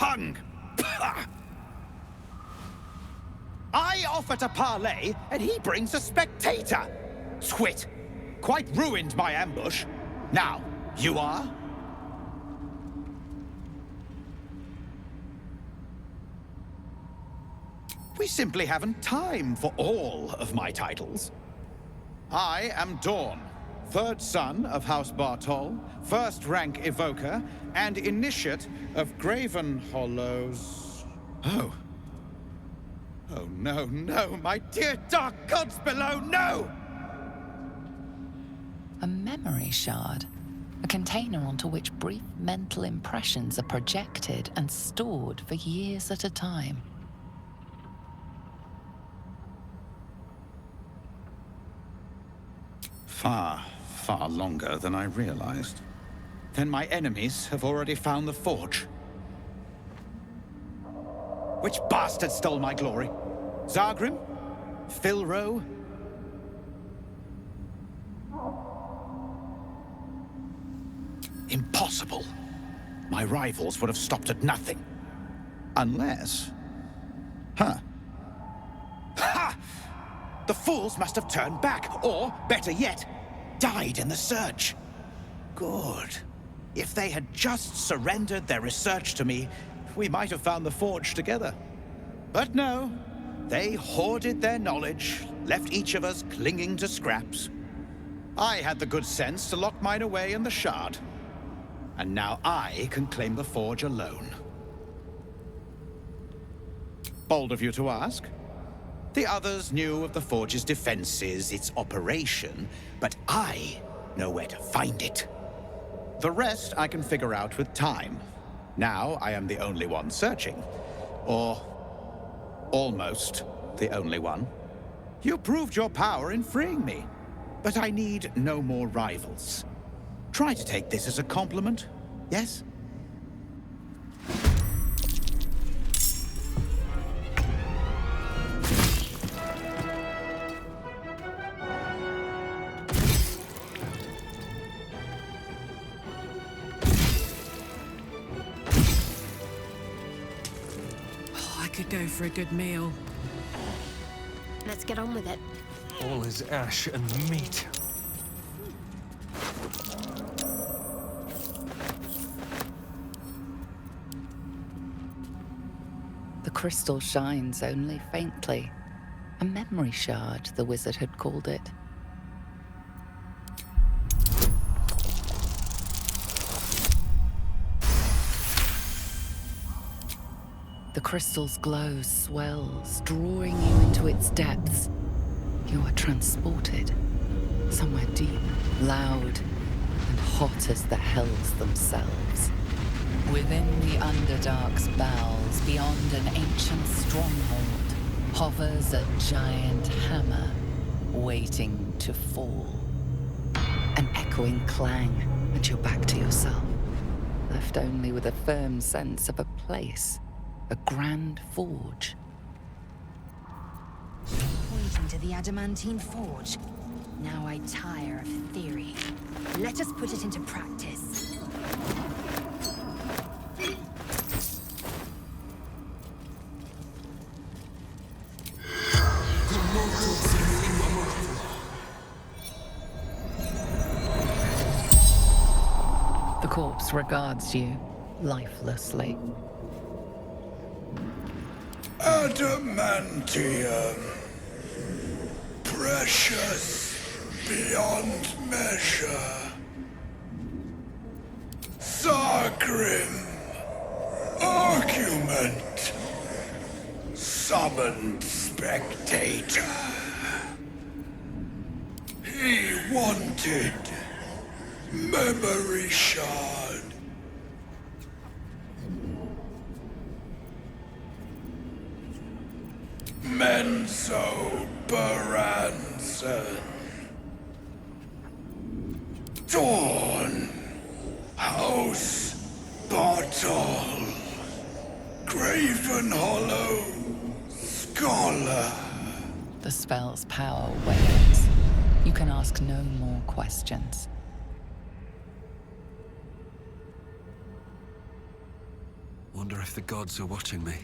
tongue! I offer to parley, and he brings a spectator! Twit! Quite ruined my ambush. Now, you are? We simply haven't time for all of my titles. I am Dawn, third son of House Bartol, first rank evoker, and initiate of Graven Hollows. Oh. Oh no, no, my dear dark gods below, no! A memory shard. A container onto which brief mental impressions are projected and stored for years at a time. Far, far longer than I realized. Then my enemies have already found the forge. Which bastard stole my glory? Zargrim? Filro? Impossible. My rivals would have stopped at nothing. Unless... Huh. Ha! The fools must have turned back, or, better yet, died in the search. Good. If they had just surrendered their research to me, we might have found the forge together. But no, they hoarded their knowledge, left each of us clinging to scraps. I had the good sense to lock mine away in the shard. And now I can claim the forge alone. Bold of you to ask. The others knew of the forge's defenses, its operation, but I know where to find it. The rest I can figure out with time. Now I am the only one searching. Or almost the only one. You proved your power in freeing me, but I need no more rivals. Try to take this as a compliment, yes? I could go for a good meal. Let's get on with it. All is ash and meat. The crystal shines only faintly. A memory shard, the wizard had called it. The crystal's glow swells, drawing you into its depths. You are transported, somewhere deep, loud, and hot as the hells themselves. Within the Underdark's bowels, beyond an ancient stronghold, hovers a giant hammer, waiting to fall. An echoing clang, and you're back to yourself, left only with a firm sense of a place. A grand forge. Pointing to the adamantine forge. Now I tire of theory. Let us put it into practice. The corpse regards you lifelessly. Adamantium, precious beyond measure. Zargrim, argument, summoned spectator. He wanted memory shard. Menzo Baranson. Dawn. House Bartol. Graven Hollow. Scholar. The spell's power wanes. You can ask no more questions. What wonder if the gods are watching me.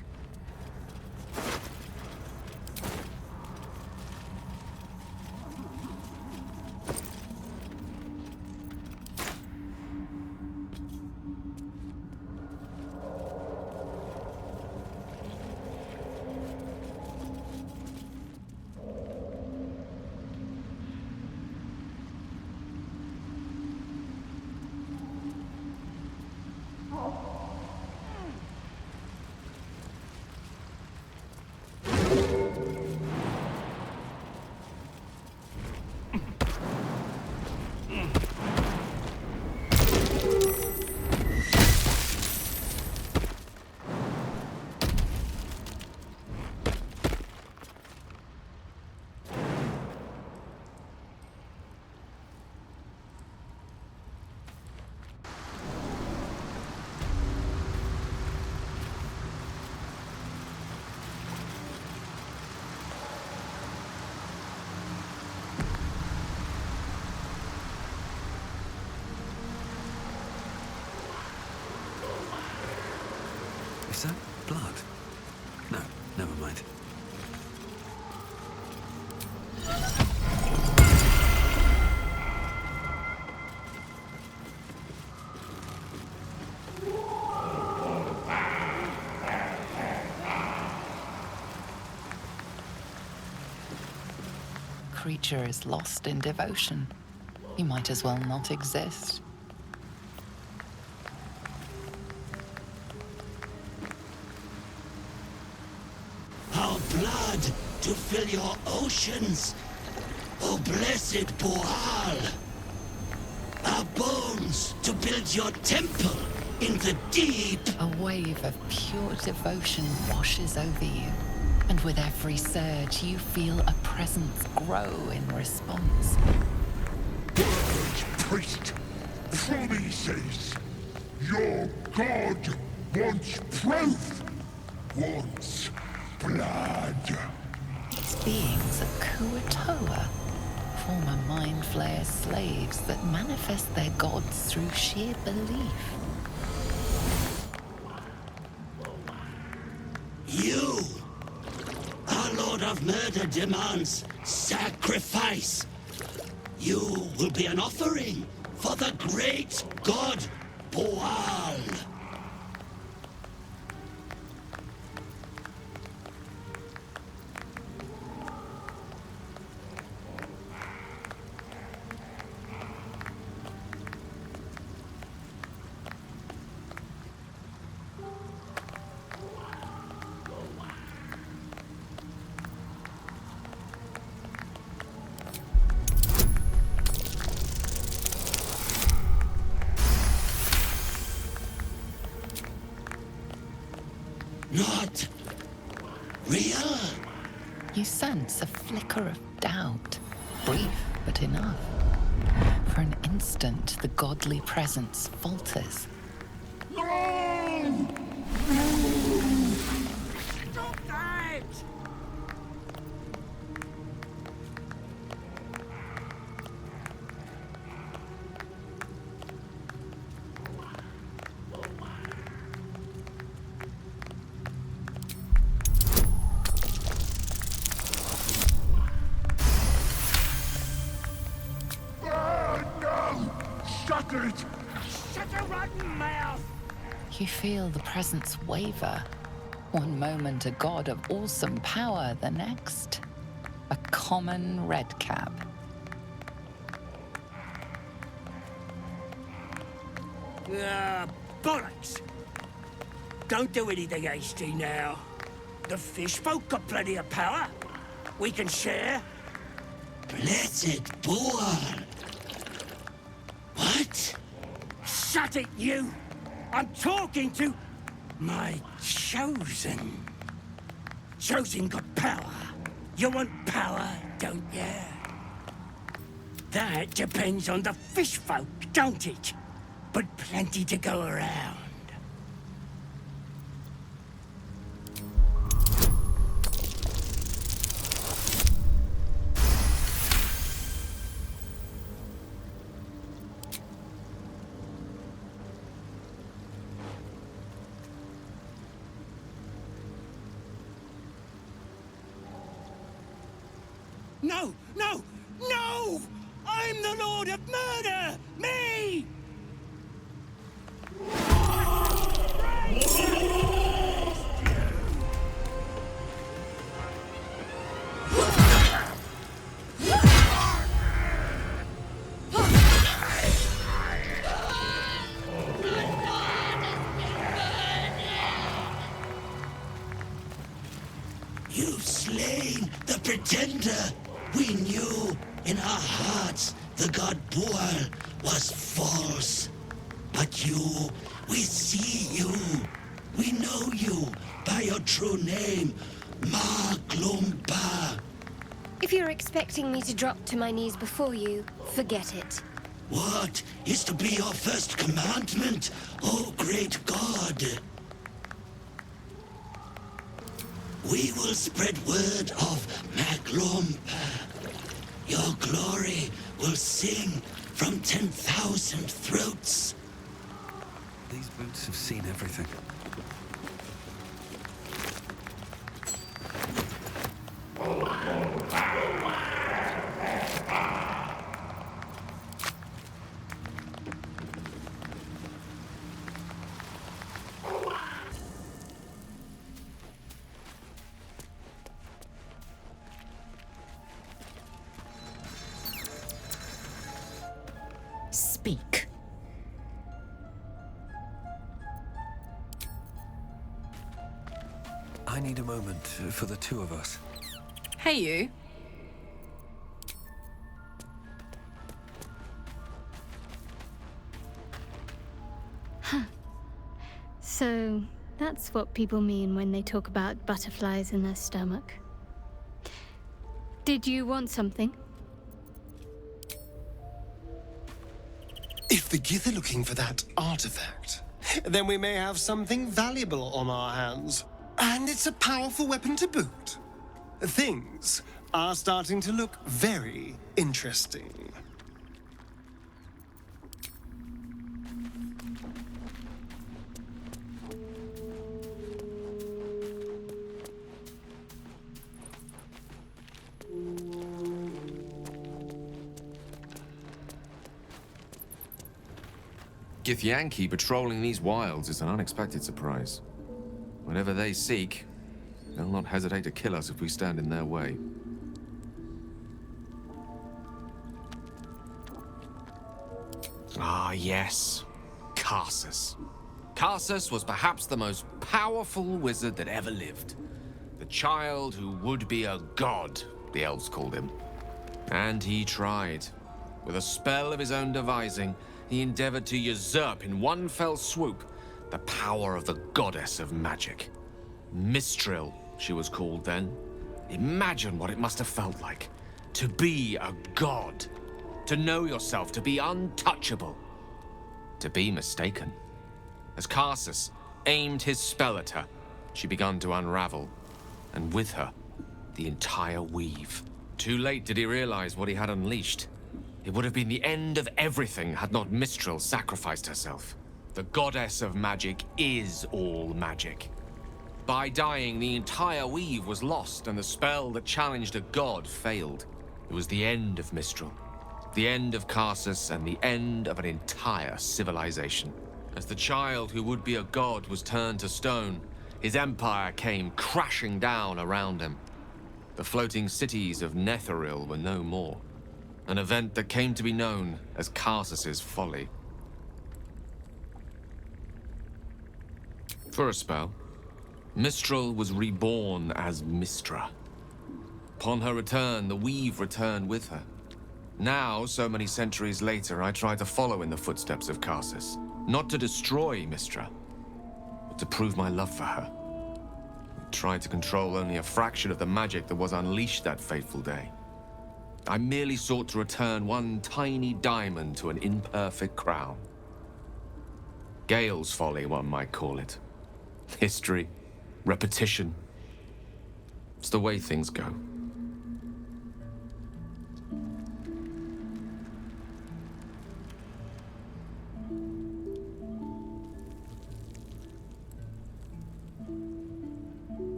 Is that blood? No, never mind. Creature is lost in devotion. You might as well not exist. Our blood to fill your oceans, O blessed Boal. Our bones to build your temple in the deep. A wave of pure devotion washes over you, and with every surge you feel a presence grow in response. Priest, promises. Your god wants proof. Wants blood. These beings are Kuatoa, former Mind Flayer slaves that manifest their gods through sheer belief. You, our Lord of Murder, demands sacrifice. You will be an offering for the great god Boal. Not real. You sense a flicker of doubt, brief but enough. For an instant, the godly presence falters. No! Stop that! Shut it! Shut your rotten mouth! You feel the presence waver. One moment a god of awesome power, the next a common redcap. Ah, bollocks! Don't do anything hasty now. The fish folk got plenty of power. We can share. Blessed Boal. What? Shut it, you! I'm talking to my chosen. Chosen got power. You want power, don't you? That depends on the fish folk, don't it? But plenty to go around. No! No! No! I'm the Lord of Murder! Me! You've slain the Pretender. We knew in our hearts the god Boal was false. But you, we see you. We know you by your true name, Maglumba. If you're expecting me to drop to my knees before you, forget it. What is to be your first commandment, O great god? We will spread word of Maglumba. Your glory will sing from 10,000 throats. These boots have seen everything. Speak. I need a moment for the two of us. Hey, you. Huh. So, that's what people mean when they talk about butterflies in their stomach. Did you want something? If the Gith are looking for that artifact, then we may have something valuable on our hands. And it's a powerful weapon to boot. Things are starting to look very interesting. Githyanki patrolling these wilds is an unexpected surprise. Whatever they seek, they'll not hesitate to kill us if we stand in their way. Ah, yes. Karsus. Karsus was perhaps the most powerful wizard that ever lived. The child who would be a god, the elves called him. And he tried. With a spell of his own devising, he endeavored to usurp in one fell swoop the power of the goddess of magic. Mistral, she was called then. Imagine what it must have felt like to be a god, to know yourself, to be untouchable, to be mistaken. As Karsus aimed his spell at her, she began to unravel, and with her, the entire weave. Too late did he realize what he had unleashed. It would have been the end of everything had not Mistral sacrificed herself. The goddess of magic is all magic. By dying, the entire weave was lost, and the spell that challenged a god failed. It was the end of Mistral, the end of Karsus, and the end of an entire civilization. As the child who would be a god was turned to stone, his empire came crashing down around him. The floating cities of Netheril were no more. An event that came to be known as Karsus's folly. For a spell, Mistral was reborn as Mistra. Upon her return, the weave returned with her. Now, so many centuries later, I try to follow in the footsteps of Karsus. Not to destroy Mistra, but to prove my love for her. I tried to control only a fraction of the magic that was unleashed that fateful day. I merely sought to return one tiny diamond to an imperfect crown. Gale's folly, one might call it. History, repetition. It's the way things go.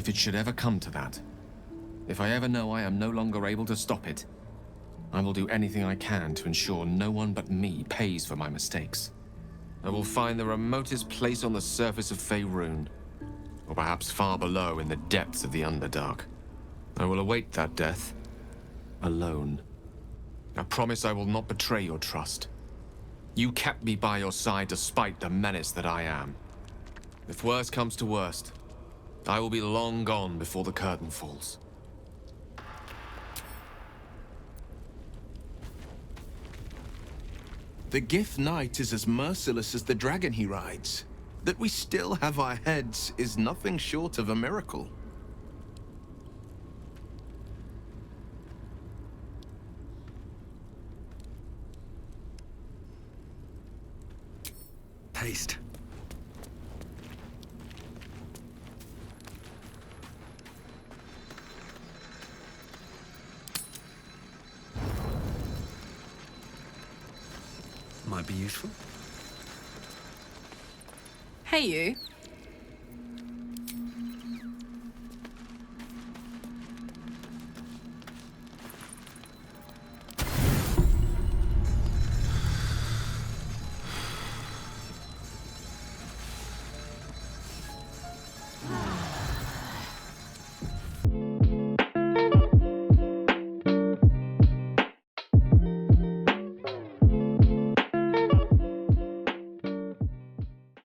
If it should ever come to that, if I ever know I am no longer able to stop it, I will do anything I can to ensure no one but me pays for my mistakes. I will find the remotest place on the surface of Faerun, or perhaps far below in the depths of the Underdark. I will await that death, alone. I promise I will not betray your trust. You kept me by your side despite the menace that I am. If worst comes to worst, I will be long gone before the curtain falls. The Gift Knight is as merciless as the dragon he rides. That we still have our heads is nothing short of a miracle. Paste. Might be useful. Hey, you.